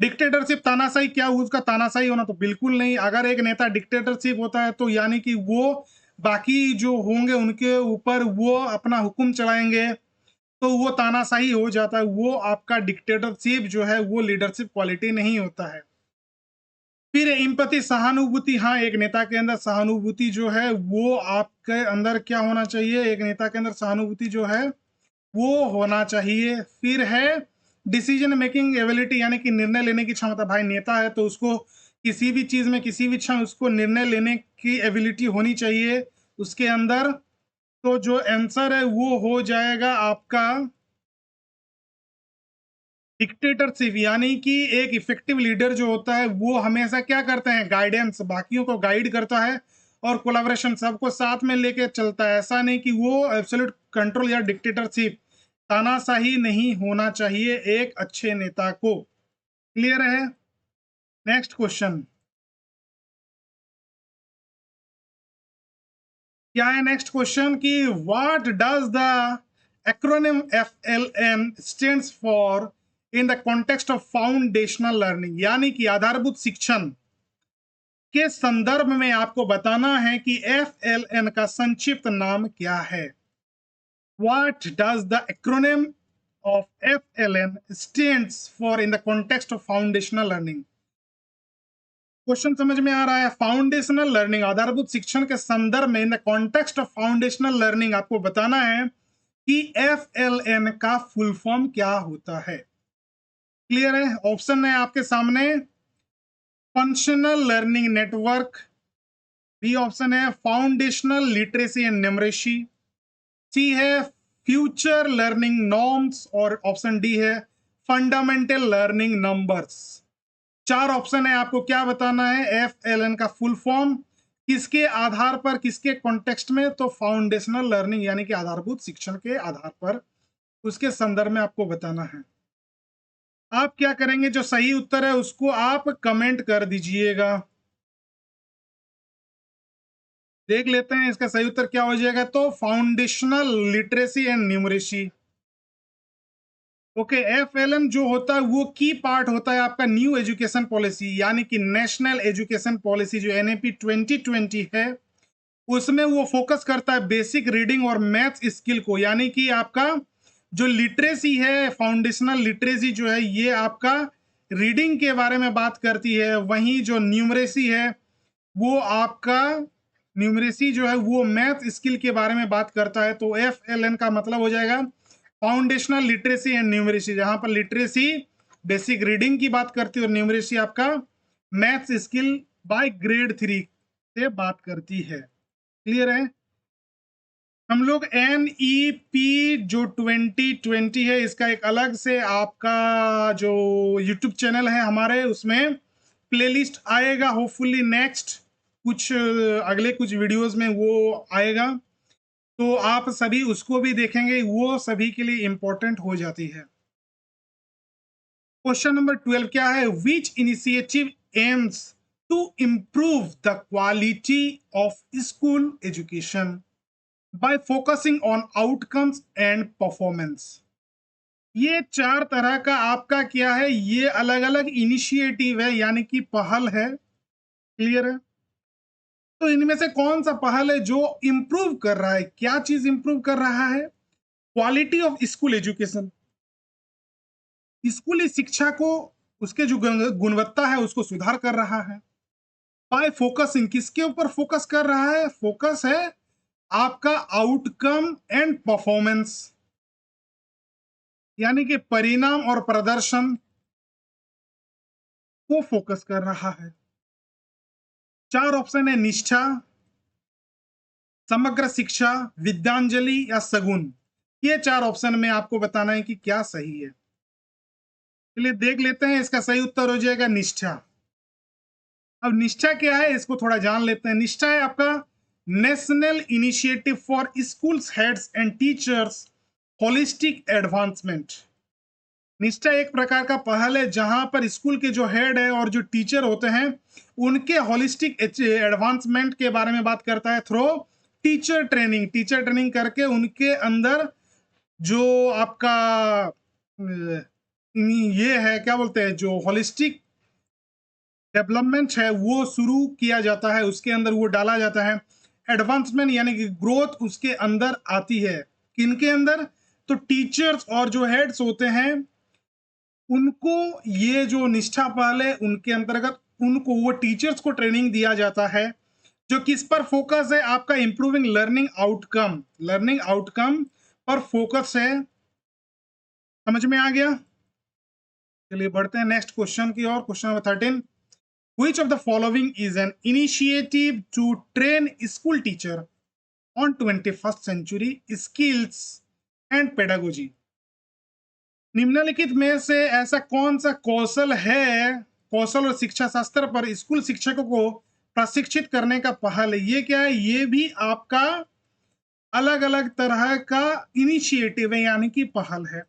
डिक्टेटरशिप, तानाशाही, क्या उसका तानाशाही होना? तो बिल्कुल नहीं। अगर एक नेता डिक्टेटरशिप होता है तो यानी कि वो बाकी जो होंगे उनके ऊपर वो अपना हुक्म चलाएंगे, तो वो तानाशाही हो जाता है। वो आपका डिक्टेटरशिप जो है वो लीडरशिप क्वालिटी नहीं होता है। फिर एम्पैथी, सहानुभूति। हाँ, एक नेता के अंदर सहानुभूति जो है वो आपके अंदर क्या होना चाहिए? एक नेता के अंदर सहानुभूति जो है वो होना चाहिए। फिर है डिसीजन मेकिंग एबिलिटी, यानी कि निर्णय लेने की क्षमता। भाई नेता है तो उसको किसी भी चीज में, किसी भी क्षण उसको निर्णय लेने की एबिलिटी होनी चाहिए उसके अंदर। तो जो आंसर है वो हो जाएगा आपका डिक्टेटरशिप, यानी कि एक इफेक्टिव लीडर जो होता है वो हमेशा क्या करते हैं? गाइडेंस, बाकियों को गाइड करता है और कोलाबोरेशन, सबको साथ में लेके चलता है। ऐसा नहीं कि वो एब्सोल्यूट कंट्रोल या डिक्टेटरशिप, तानाशाही नहीं होना चाहिए एक अच्छे नेता को। क्लियर है? नेक्स्ट क्वेश्चन क्या है? नेक्स्ट क्वेश्चन कि what does the acronym FLN stands for in the context of foundational learning, यानी कि आधारभूत शिक्षण के संदर्भ में आपको बताना है कि FLN का संक्षिप्त नाम क्या है। What does the acronym of FLN stands for in the context of foundational learning? Question समझ में आ रहा है? फाउंडेशनल लर्निंग, आधारभूत शिक्षण के संदर्भ में, in the context of foundational learning आपको बताना है कि FLN का फुल फॉर्म क्या होता है। क्लियर है? ऑप्शन है आपके सामने, functional learning network. B option है foundational literacy and numeracy. C है फ्यूचर लर्निंग नॉर्म्स, और ऑप्शन डी है फंडामेंटल लर्निंग नंबर्स। चार ऑप्शन है, आपको क्या बताना है? FLN का फुल फॉर्म किसके आधार पर, किसके कॉन्टेक्स्ट में? तो फाउंडेशनल लर्निंग, यानी कि आधारभूत शिक्षण के आधार पर, उसके संदर्भ में आपको बताना है। आप क्या करेंगे? जो सही उत्तर है उसको आप कमेंट कर दीजिएगा। देख लेते हैं इसका सही उत्तर क्या हो जाएगा। तो foundational literacy and numeracy. Okay, FLN जो होता है वो की पार्ट होता है आपका न्यू एजुकेशन पॉलिसी, यानी कि नेशनल एजुकेशन पॉलिसी जो NAP 2020 है, उसमें वो फोकस करता है बेसिक रीडिंग और मैथ्स स्किल को। यानी कि आपका जो लिटरेसी है, फाउंडेशनल लिटरेसी जो है, ये आपका रीडिंग के बारे में बात करती है, वहीं जो न्यूमरेसी है वो आपका न्यूमरेसी जो है वो मैथ स्किल के बारे में बात करता है। तो FLN का मतलब हो जाएगा फाउंडेशनल लिटरेसी एंड न्यूमरेसी, जहां पर लिटरेसी बेसिक रीडिंग की बात करती है और न्यूमरेसी आपका मैथ्स स्किल बाय ग्रेड 3 से बात करती है। क्लियर है? हम लोग NEP जो 2020 है, इसका एक अलग से आपका जो YouTube चैनल है हमारे, उसमें प्लेलिस्ट आएगा होपफुली नेक्स्ट कुछ अगले कुछ वीडियोस में वो आएगा, तो आप सभी उसको भी देखेंगे, वो सभी के लिए इंपॉर्टेंट हो जाती है। क्वेश्चन नंबर 12 क्या है? Which initiative aims to improve the quality of school education by focusing on outcomes and performance. ये 4 तरह का आपका क्या है, ये अलग अलग इनिशिएटिव है, यानी कि पहल है। क्लियर है? तो इनमें से कौन सा पहल है जो इंप्रूव कर रहा है? क्या चीज इंप्रूव कर रहा है? क्वालिटी ऑफ स्कूल एजुकेशन, स्कूली शिक्षा को, उसके जो गुणवत्ता है उसको सुधार कर रहा है। बाय फोकसिंग, किसके ऊपर फोकस कर रहा है? फोकस है आपका आउटकम एंड परफॉर्मेंस, यानी कि परिणाम और प्रदर्शन को फोकस कर रहा है। 4 ऑप्शन है: निष्ठा, समग्र शिक्षा, विद्यांजलि या सगुन। ये 4 ऑप्शन में आपको बताना है कि क्या सही है। चलिए देख लेते हैं, इसका सही उत्तर हो जाएगा निष्ठा। अब निष्ठा क्या है इसको थोड़ा जान लेते हैं। निष्ठा है आपका national initiative for schools heads and teachers holistic advancement. निष्ठा एक प्रकार का पहल है जहां पर स्कूल के जो हेड है और जो टीचर होते हैं उनके होलिस्टिक एडवांसमेंट के बारे में बात करता है through teacher training. Teacher training करके उनके अंदर जो आपका ये है, क्या बोलते हैं, जो होलिस्टिक डेवलपमेंट है वो शुरू किया जाता है, उसके अंदर वो डाला जाता है। एडवांसमेंट यानी कि ग्रोथ उसके अंदर आती है। किनके अंदर? तो टीचर्स और जो हेड्स होते हैं उनको ये जो निष्ठा पहल है उनके अंतर्गत उनको वो टीचर्स को ट्रेनिंग दिया जाता है जो किस पर फोकस है? आपका improving learning outcome, learning outcome पर फोकस है। समझ में आ गया? चलिए बढ़ते हैं नेक्स्ट क्वेश्चन की ओर। Question number 13, which of the following is an initiative to train school teacher on 21st century skills and pedagogy? निम्नलिखित में से ऐसा कौन सा कौशल है, कौशल और शिक्षा शास्त्र पर स्कूल शिक्षकों को प्रशिक्षित करने का पहल है? ये क्या है? ये भी आपका अलग अलग तरह का इनिशिएटिव है, यानी कि पहल है।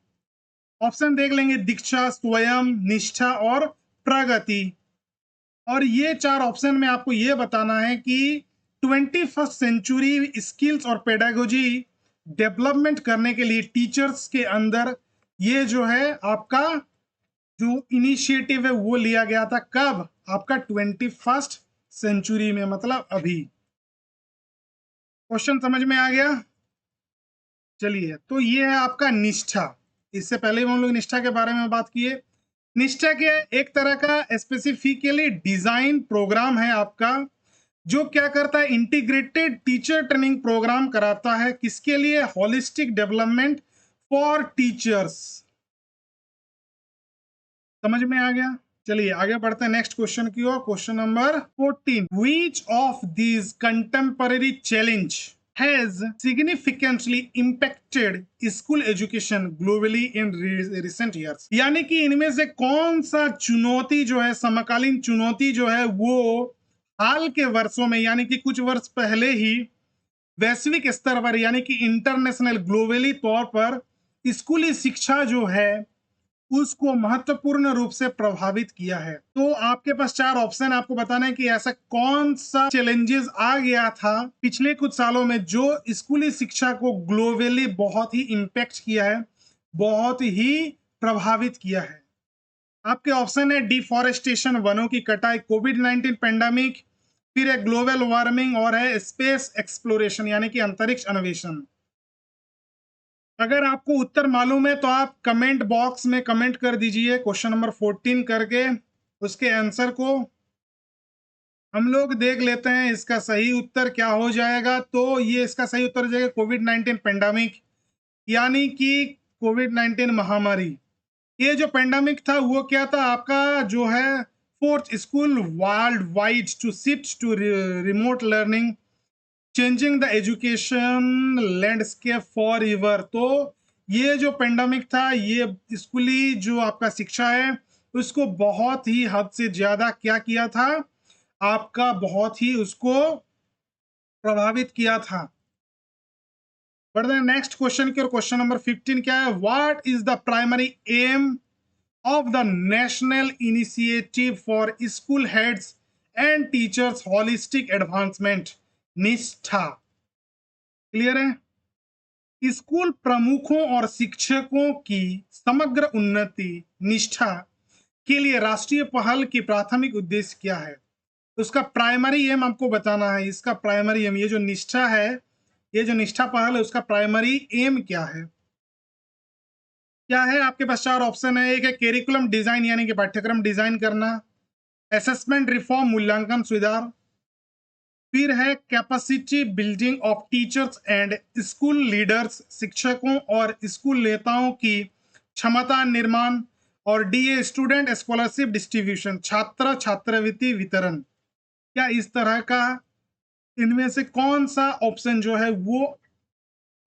ऑप्शन देख लेंगे: दीक्षा, स्वयं, निष्ठा और प्रगति। और ये 4 ऑप्शन में आपको ये बताना है कि 21st सेंचुरी स्किल्स और पेडागोजी डेवलपमेंट करने के लिए टीचर्स के अंदर ये जो है आपका जो इनिशिएटिव है वो लिया गया था। कब? आपका 21st सेंचुरी में, मतलब अभी। क्वेश्चन समझ में आ गया? चलिए, तो ये है आपका निष्ठा। इससे पहले हम लोग निष्ठा के बारे में बात किए। निष्ठा के एक तरह का स्पेसिफिकली डिजाइन प्रोग्राम है आपका, जो क्या करता है? इंटीग्रेटेड टीचर ट्रेनिंग प्रोग्राम कराता है। किसके लिए? Holistic development for teachers. समझ में आ गया? चलिए आगे बढ़ते हैं नेक्स्ट क्वेश्चन की ओर। Question number 14, which of these contemporary challenge has significantly impacted school education globally in recent years? यानी कि इनमें से कौन सा चुनौती जो है, समकालीन चुनौती जो है, वो हाल के वर्षों में, यानी कि कुछ वर्ष पहले ही वैश्विक स्तर पर, यानी कि इंटरनेशनल ग्लोबली तौर पर स्कूली शिक्षा जो है उसको महत्वपूर्ण रूप से प्रभावित किया है? तो आपके पास 4 ऑप्शन, आपको बताना है कि ऐसा कौन सा चैलेंजेस आ गया था पिछले कुछ सालों में जो स्कूली शिक्षा को ग्लोबली बहुत ही इंपैक्ट किया है, बहुत ही प्रभावित किया है। आपके ऑप्शन है: डिफॉरेस्टेशन, वनों की कटाई, कोविड-19 पेंडेमिक, फिर है ग्लोबल वार्मिंग और है स्पेस एक्सप्लोरेशन, यानी कि अंतरिक्ष अन्वेषण। अगर आपको उत्तर मालूम है तो आप कमेंट बॉक्स में कमेंट कर दीजिए क्वेश्चन नंबर 14 करके उसके आंसर को। हम लोग देख लेते हैं इसका सही उत्तर क्या हो जाएगा। तो ये इसका सही उत्तर हो जाएगा कोविड-19 पेंडेमिक, यानी कि कोविड-19 महामारी। ये जो पेंडेमिक था वो क्या था आपका, जो है fourth school world wide to shift to remote learning, changing the education landscape forever. तो ये जो पेंडेमिक था ये स्कूली जो आपका शिक्षा है उसको बहुत ही हद से ज्यादा क्या किया था, आपका बहुत ही उसको प्रभावित किया था। बढ़ते हैं नेक्स्ट क्वेश्चन की और क्वेश्चन नंबर 15 क्या है, what is the primary aim of the national initiative for school heads and teachers holistic advancement, निष्ठा। क्लियर है? स्कूल प्रमुखों और शिक्षकों की समग्र उन्नति निष्ठा के लिए राष्ट्रीय पहल की प्राथमिक उद्देश्य क्या है? उसका प्राइमरी एम आपको बताना है। इसका प्राइमरी एम, ये जो निष्ठा है, ये जो निष्ठा पहल है उसका प्राइमरी एम क्या है? क्या है आपके पास? चार ऑप्शन है। एक है करिकुलम डिजाइन यानी कि पाठ्यक्रम डिजाइन करना, असेसमेंट रिफॉर्म मूल्यांकन सुधार, फिर है capacity building of teachers and school leaders, शिक्षकों और स्कूल नेताओं की क्षमता निर्माण, और D a student scholarship distribution, छात्र छात्रवृत्ति वितरण। क्या इस तरह का इनमें से कौन सा ऑप्शन जो है वो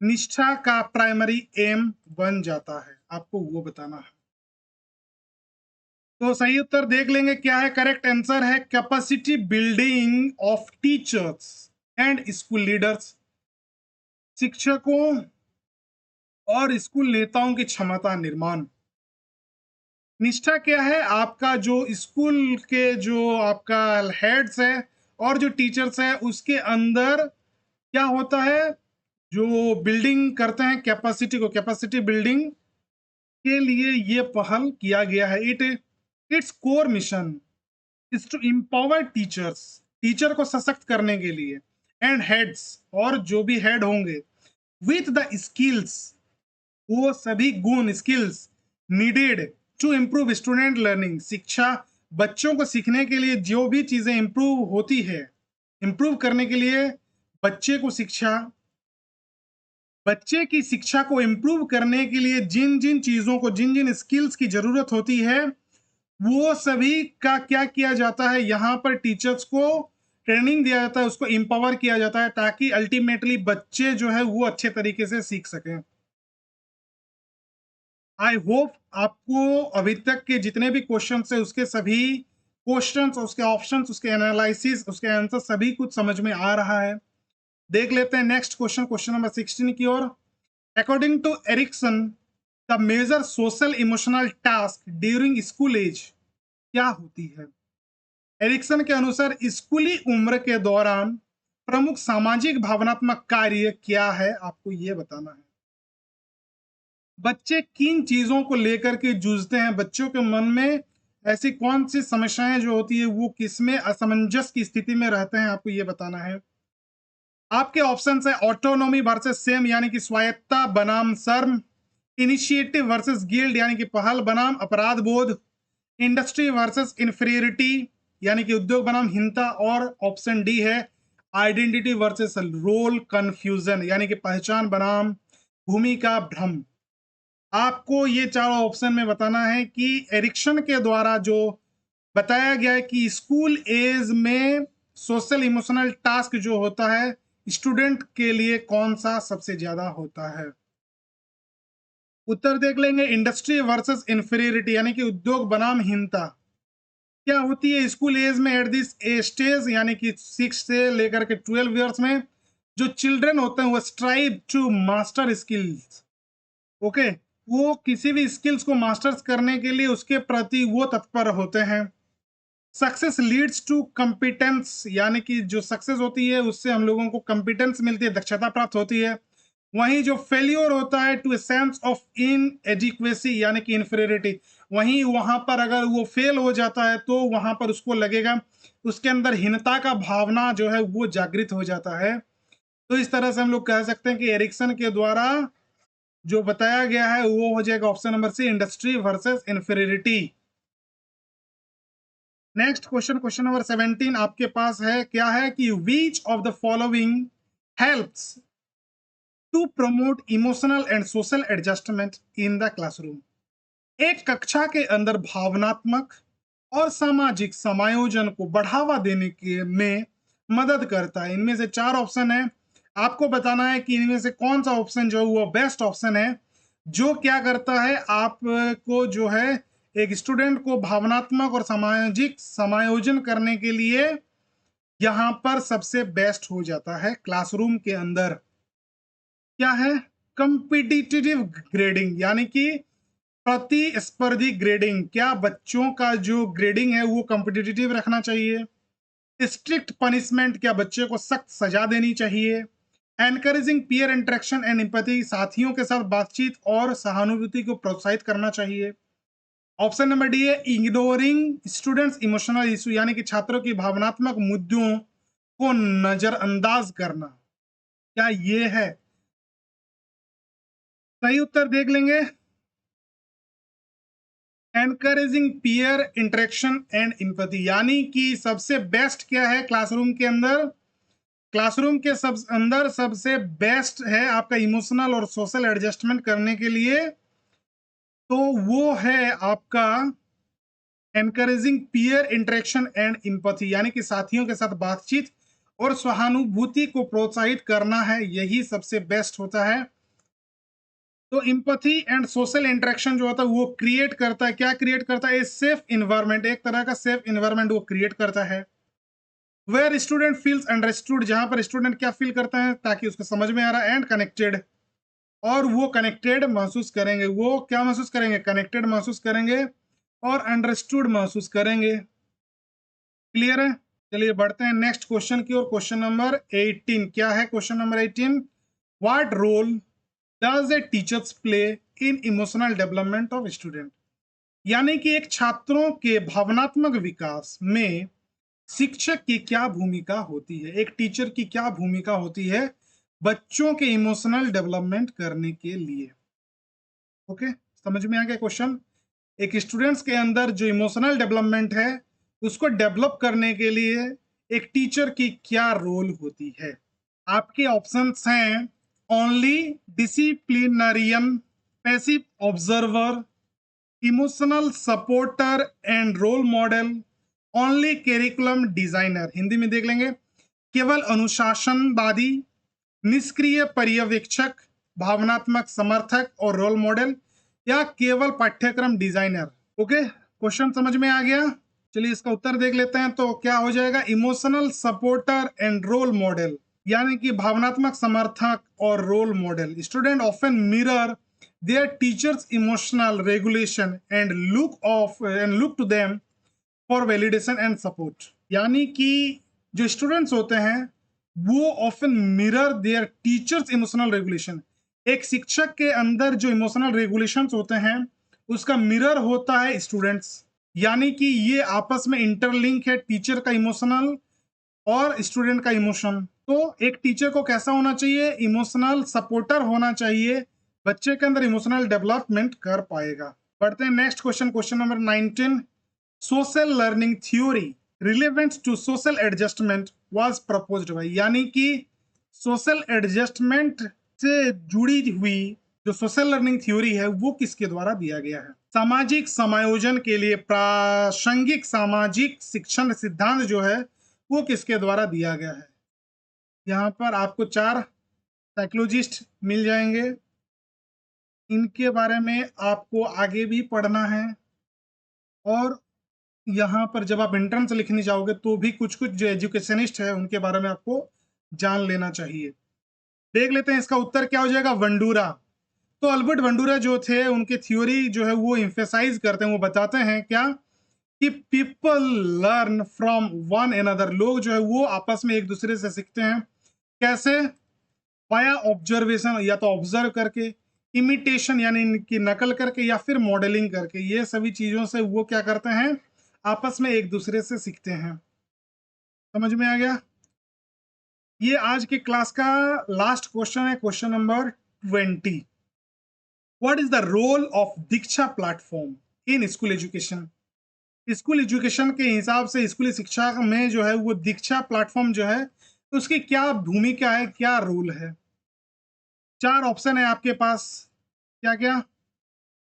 निष्ठा का प्राइमरी एम बन जाता है, आपको वो बताना है। तो सही उत्तर देख लेंगे क्या है। करेक्ट आंसर है capacity building of teachers and school leaders, शिक्षकों और स्कूल नेताओं की क्षमता निर्माण। निष्ठा क्या है? आपका जो स्कूल के जो आपका हेड्स है और जो टीचर्स है उसके अंदर क्या होता है, जो बिल्डिंग करते हैं कैपेसिटी को, कैपेसिटी बिल्डिंग के लिए ये पहल किया गया है। Its core mission is to empower teachers, teacher को सशक्त करने के लिए, एंड हेड्स और जो भी हेड होंगे, विथ द स्किल्स, वो सभी गुण skills needed to improve student learning, शिक्षा बच्चों को सीखने के लिए जो भी चीजें इंप्रूव होती है, इंप्रूव करने के लिए बच्चे को शिक्षा, बच्चे की शिक्षा को इंप्रूव करने के लिए जिन जिन चीजों को, जिन जिन स्किल्स की जरूरत होती है वो सभी का क्या किया जाता है, यहाँ पर टीचर्स को ट्रेनिंग दिया जाता है, उसको इंपावर किया जाता है ताकि अल्टीमेटली बच्चे जो है वो अच्छे तरीके से सीख सकें। आई होप आपको अभी तक के जितने भी क्वेश्चन है उसके सभी क्वेश्चंस, उसके ऑप्शंस, उसके एनालिसिस, उसके आंसर सभी कुछ समझ में आ रहा है। देख लेते हैं नेक्स्ट क्वेश्चन, क्वेश्चन नंबर 16 की ओर। According to Erikson the major social emotional task during school age क्या होती है? एरिक्सन के अनुसार स्कूली उम्र के दौरान प्रमुख सामाजिक भावनात्मक कार्य क्या है, आपको यह बताना है। बच्चे किन चीजों को लेकर के जूझते हैं, बच्चों के मन में ऐसी कौन सी समस्याएं जो होती है वो किसमें असमंजस की स्थिति में रहते हैं, आपको ये बताना है। आपके ऑप्शन है ऑटोनॉमी वर्सेस सेम यानी कि स्वायत्ता बनाम शर्म, इनिशिएटिव वर्सेस गिल्ड यानी कि पहल बनाम अपराध बोध, इंडस्ट्री वर्सेस इंफीरियरिटी यानी कि उद्योग बनाम हीनता, और ऑप्शन डी है आइडेंटिटी वर्सेस रोल कंफ्यूजन यानी कि पहचान बनाम भूमिका भ्रम। आपको ये चारों ऑप्शन में बताना है कि एरिक्सन के द्वारा जो बताया गया है कि स्कूल एज में सोशल इमोशनल टास्क जो होता है स्टूडेंट के लिए कौन सा सबसे ज्यादा होता है। उत्तर देख लेंगे इंडस्ट्री वर्सेस इंफीरियरिटी यानी कि उद्योग बनाम हीनता। क्या होती है स्कूल एज में एट दिस स्टेज यानी कि 6 से लेकर के 12 ईयर्स में जो चिल्ड्रन होते हैं वो strive to master skills. Okay, वो किसी भी स्किल्स को मास्टर्स करने के लिए उसके प्रति वो तत्पर होते हैं। सक्सेस लीड्स टू कॉम्पिटेंस यानी कि जो सक्सेस होती है उससे हम लोगों को कॉम्पिटेंस मिलती है, दक्षता प्राप्त होती है। वहीं जो फेल्योर होता है to a sense of inadequacy यानी कि इंफीरियरिटी, वहीं वहां पर अगर वो फेल हो जाता है तो वहां पर उसको लगेगा, उसके अंदर हीनता का भावना जो है वो जागृत हो जाता है। तो इस तरह से हम लोग कह सकते हैं कि एरिक्सन के द्वारा जो बताया गया है वो हो जाएगा option number C, industry versus inferiority. Next question, question number 17 आपके पास है, क्या है कि which of the following helps to promote emotional and social adjustment in the classroom. एक कक्षा के अंदर भावनात्मक और सामाजिक समायोजन को बढ़ावा देने के में मदद करता है। इनमें से चार ऑप्शन है, आपको बताना है कि इनमें से कौन सा ऑप्शन जो है वो बेस्ट ऑप्शन है, जो क्या करता है आपको जो है एक स्टूडेंट को भावनात्मक और सामाजिक समायोजन करने के लिए यहां पर सबसे बेस्ट हो जाता है क्लासरूम के अंदर। क्या है? कंपिटिटिव ग्रेडिंग, यानी कि प्रतिस्पर्धी ग्रेडिंग। क्या बच्चों का जो ग्रेडिंग है वो कॉम्पिटिटिव रखना चाहिए? स्ट्रिक्ट पनिशमेंट, क्या बच्चे को सख्त सजा देनी चाहिए? Encouraging peer interaction and empathy, साथियों के साथ बातचीत और सहानुभूति को प्रोत्साहित करना चाहिए। ऑप्शन नंबर डी है इग्नोरिंग स्टूडेंट्स इमोशनल इशू, यानी कि छात्रों की भावनात्मक मुद्दों को नजरअंदाज करना। क्या ये है? सही उत्तर देख लेंगे। Encouraging peer interaction and empathy, यानी कि सबसे बेस्ट क्या है क्लासरूम के अंदर? क्लासरूम के अंदर सबसे बेस्ट है आपका इमोशनल और सोशल एडजस्टमेंट करने के लिए, तो वो है आपका encouraging peer interaction and empathy, यानी कि साथियों के साथ बातचीत और सहानुभूति को प्रोत्साहित करना है, यही सबसे बेस्ट होता है। तो इंपैथी एंड सोशल इंटरेक्शन जो होता है वो क्रिएट करता है, क्या क्रिएट करता है? सेफ इन्वायरमेंट, एक तरह का सेफ इन्वायरमेंट वो क्रिएट करता है। वेयर स्टूडेंट फील्स अंडरस्टूड, जहां पर स्टूडेंट क्या फील करता है ताकि उसको समझ में आ रहा है, एंड कनेक्टेड, और वो कनेक्टेड महसूस करेंगे। वो क्या महसूस करेंगे? कनेक्टेड महसूस करेंगे और अंडरस्टूड महसूस करेंगे। क्लियर है? चलिए बढ़ते हैं नेक्स्ट क्वेश्चन की ओर। क्वेश्चन नंबर 18 क्या है? Question number 18, what role does a teacher's play in emotional development of student, यानी कि एक छात्रों के भावनात्मक विकास में शिक्षक की क्या भूमिका होती है, एक टीचर की क्या भूमिका होती है बच्चों के इमोशनल डेवलपमेंट करने के लिए। ओके, समझ में आ गया क्वेश्चन? एक स्टूडेंट्स के अंदर जो इमोशनल डेवलपमेंट है उसको डेवलप करने के लिए एक टीचर की क्या रोल होती है? आपके ऑप्शंस हैं only disciplinarian, passive observer, emotional supporter and role model, only curriculum designer. Hindi में देख लेंगे, केवल अनुशासनवादी, निष्क्रिय पर्यवेक्षक, भावनात्मक समर्थक और रोल मॉडल, या केवल पाठ्यक्रम डिजाइनर। ओके, क्वेश्चन समझ में आ गया? चलिए इसका उत्तर देख लेते हैं। तो क्या हो जाएगा? Emotional supporter and role model, यानी कि भावनात्मक समर्थक और role model. Student often mirror their teachers emotional regulation and look to them for validation and support, यानी कि जो स्टूडेंट्स होते हैं वो often mirror there teachers emotional regulation. एक शिक्षक के अंदर जो इमोशनल रेगुलेशंस होते हैं उसका मिरर होता है स्टूडेंट्स, यानी कि ये आपस में इंटरलिंक है, टीचर का इमोशनल और स्टूडेंट का इमोशन। तो एक टीचर को कैसा होना चाहिए? इमोशनल सपोर्टर होना चाहिए, बच्चे के अंदर इमोशनल डेवलपमेंट कर पाएगा। बढ़ते हैं next question, question number 19, social learning theory relevant to social adjustment was proposed by, यानी कि सोशल एडजस्टमेंट से जुड़ी हुई जो सोशल लर्निंग थ्योरी है वो किसके द्वारा दिया गया है? सामाजिक समायोजन के लिए प्रासंगिक सामाजिक शिक्षण सिद्धांत जो है वो किसके द्वारा दिया गया है? यहाँ पर आपको चार साइकोलॉजिस्ट मिल जाएंगे, इनके बारे में आपको आगे भी पढ़ना है, और यहाँ पर जब आप एंट्रेंस लिखने जाओगे तो भी कुछ कुछ जो एजुकेशनिस्ट है उनके बारे में आपको जान लेना चाहिए। देख लेते हैं इसका उत्तर क्या हो जाएगा, वंडूरा। तो अल्बर्ट वंडूरा जो थे उनके थ्योरी जो है वो इंफेसाइज करते हैं, वो बताते हैं क्या कि people learn from one another, लोग जो है वो आपस में एक दूसरे से सीखते हैं। कैसे? बाया ऑब्जर्वेशन, या तो ऑब्जर्व करके, इमिटेशन यानी इनकी नकल करके, या फिर मॉडलिंग करके। ये सभी चीजों से वो क्या करते हैं? आपस में एक दूसरे से सीखते हैं। समझ में आ गया? ये आज की क्लास का लास्ट क्वेश्चन है, question number 20। What is the role of Diksha platform in school education? School education के हिसाब से स्कूली शिक्षा में जो है वो दीक्षा प्लेटफॉर्म जो है उसकी क्या भूमिका है, क्या रोल है? 4 ऑप्शन है आपके पास। क्या क्या?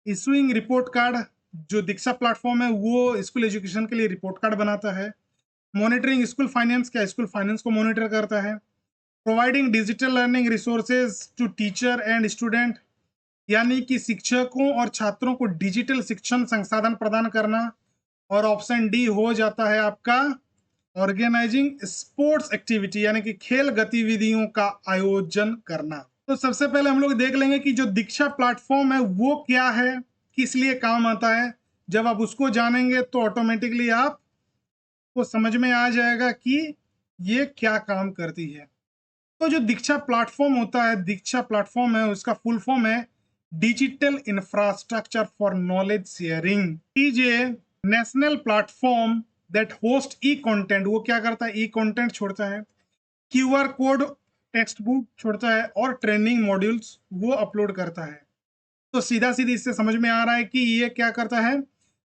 इशूइंग रिपोर्ट कार्ड, जो दीक्षा प्लेटफॉर्म है वो स्कूल एजुकेशन के लिए रिपोर्ट कार्ड बनाता है। मॉनिटरिंग स्कूल फाइनेंस, क्या स्कूल फाइनेंस को मॉनिटर करता है। Providing digital learning resources to teacher and student, यानी कि शिक्षकों और छात्रों को डिजिटल शिक्षण संसाधन प्रदान करना। और ऑप्शन डी हो जाता है आपका ऑर्गेनाइजिंग स्पोर्ट्स एक्टिविटी, यानी कि खेल गतिविधियों का आयोजन करना। तो सबसे पहले हम लोग देख लेंगे कि जो दीक्षा प्लेटफॉर्म है वो क्या है, किस लिए काम आता है। जब आप उसको जानेंगे तो ऑटोमेटिकली आपको समझ में आ जाएगा कि ये क्या काम करती है। तो जो दीक्षा प्लेटफॉर्म होता है, दीक्षा प्लेटफॉर्म है, उसका फुल फॉर्म है digital infrastructure for knowledge sharing. DJ national platform that host E content, वो क्या करता है, ई कंटेंट छोड़ता है, क्यूआर कोड टेक्स्ट बुक छोड़ता है और ट्रेनिंग मॉड्यूल्स वो अपलोड करता है। तो सीधा सीधी इससे समझ में आ रहा है कि ये क्या करता है,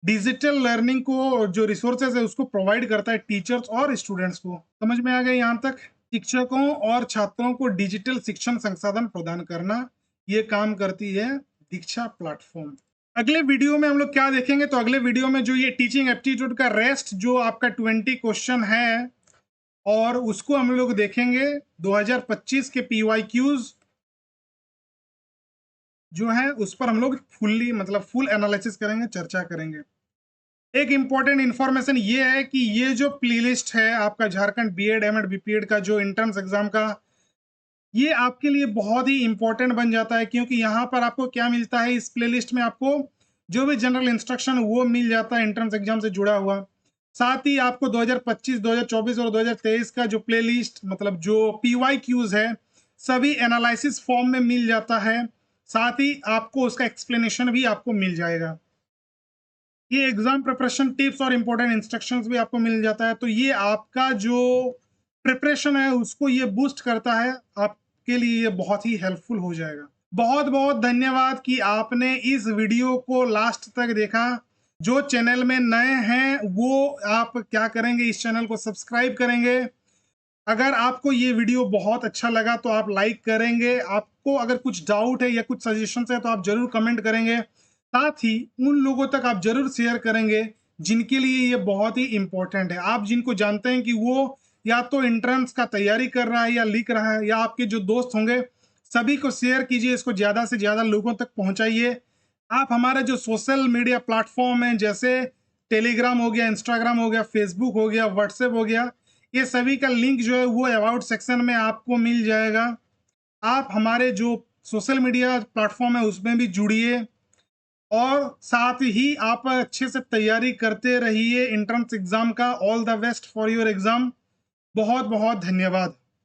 डिजिटल लर्निंग को जो रिसोर्सेज है उसको प्रोवाइड करता है टीचर्स और स्टूडेंट्स को। समझ में आ गया यहाँ तक? शिक्षकों और छात्रों को डिजिटल शिक्षण संसाधन प्रदान करना, ये काम करती है दीक्षा प्लेटफॉर्म। अगले वीडियो में हम लोग क्या देखेंगे, तो अगले वीडियो में जो ये टीचिंग एप्टीट्यूड का रेस्ट जो आपका 20 क्वेश्चन है और उसको हम लोग देखेंगे 2025 के पीवाईक्यूज जो है उस पर हम लोग फुल्ली मतलब फुल एनालिसिस करेंगे, चर्चा करेंगे। एक इंपॉर्टेंट इंफॉर्मेशन ये है कि ये जो प्लेलिस्ट है आपका झारखंड बीएड एमएड बीपीएड का जो एंट्रेंस एग्जाम का, ये आपके लिए बहुत ही इंपॉर्टेंट बन जाता है, क्योंकि यहाँ पर आपको क्या मिलता है, इस प्लेलिस्ट में आपको जो भी जनरल इंस्ट्रक्शन वो मिल जाता है एंट्रेंस एग्जाम से जुड़ा हुआ। साथ ही आपको 2025, 2024 और 2023 का जो प्लेलिस्ट मतलब जो पीवाईक्यूज है सभी एनालिसिस फॉर्म में मिल जाता है। साथ ही आपको उसका एक्सप्लेनेशन भी आपको मिल जाएगा। ये एग्जाम प्रिपरेशन टिप्स और इंपॉर्टेंट इंस्ट्रक्शंस भी आपको मिल जाता है। तो ये आपका जो प्रिपरेशन है उसको ये बूस्ट करता है, आपके लिए ये बहुत ही हेल्पफुल हो जाएगा। बहुत बहुत धन्यवाद कि आपने इस वीडियो को लास्ट तक देखा। जो चैनल में नए हैं वो आप क्या करेंगे, इस चैनल को सब्सक्राइब करेंगे। अगर आपको ये वीडियो बहुत अच्छा लगा तो आप लाइक करेंगे। आपको अगर कुछ डाउट है या कुछ सजेशंस है तो आप जरूर कमेंट करेंगे। साथ ही उन लोगों तक आप जरूर शेयर करेंगे जिनके लिए ये बहुत ही इंपॉर्टेंट है। आप जिनको जानते हैं कि वो या तो एंट्रेंस का तैयारी कर रहा है या लिख रहा है, या आपके जो दोस्त होंगे सभी को शेयर कीजिए, इसको ज्यादा से ज्यादा लोगों तक पहुंचाइए। आप हमारे जो सोशल मीडिया प्लेटफॉर्म है जैसे टेलीग्राम हो गया, इंस्टाग्राम हो गया, फेसबुक हो गया, व्हाट्सएप हो गया, ये सभी का लिंक जो है वो अबाउट सेक्शन में आपको मिल जाएगा। आप हमारे जो सोशल मीडिया प्लेटफॉर्म है उसमें भी जुड़िए और साथ ही आप अच्छे से तैयारी करते रहिए एंट्रेंस एग्जाम का। All the best for your exam. बहुत बहुत धन्यवाद।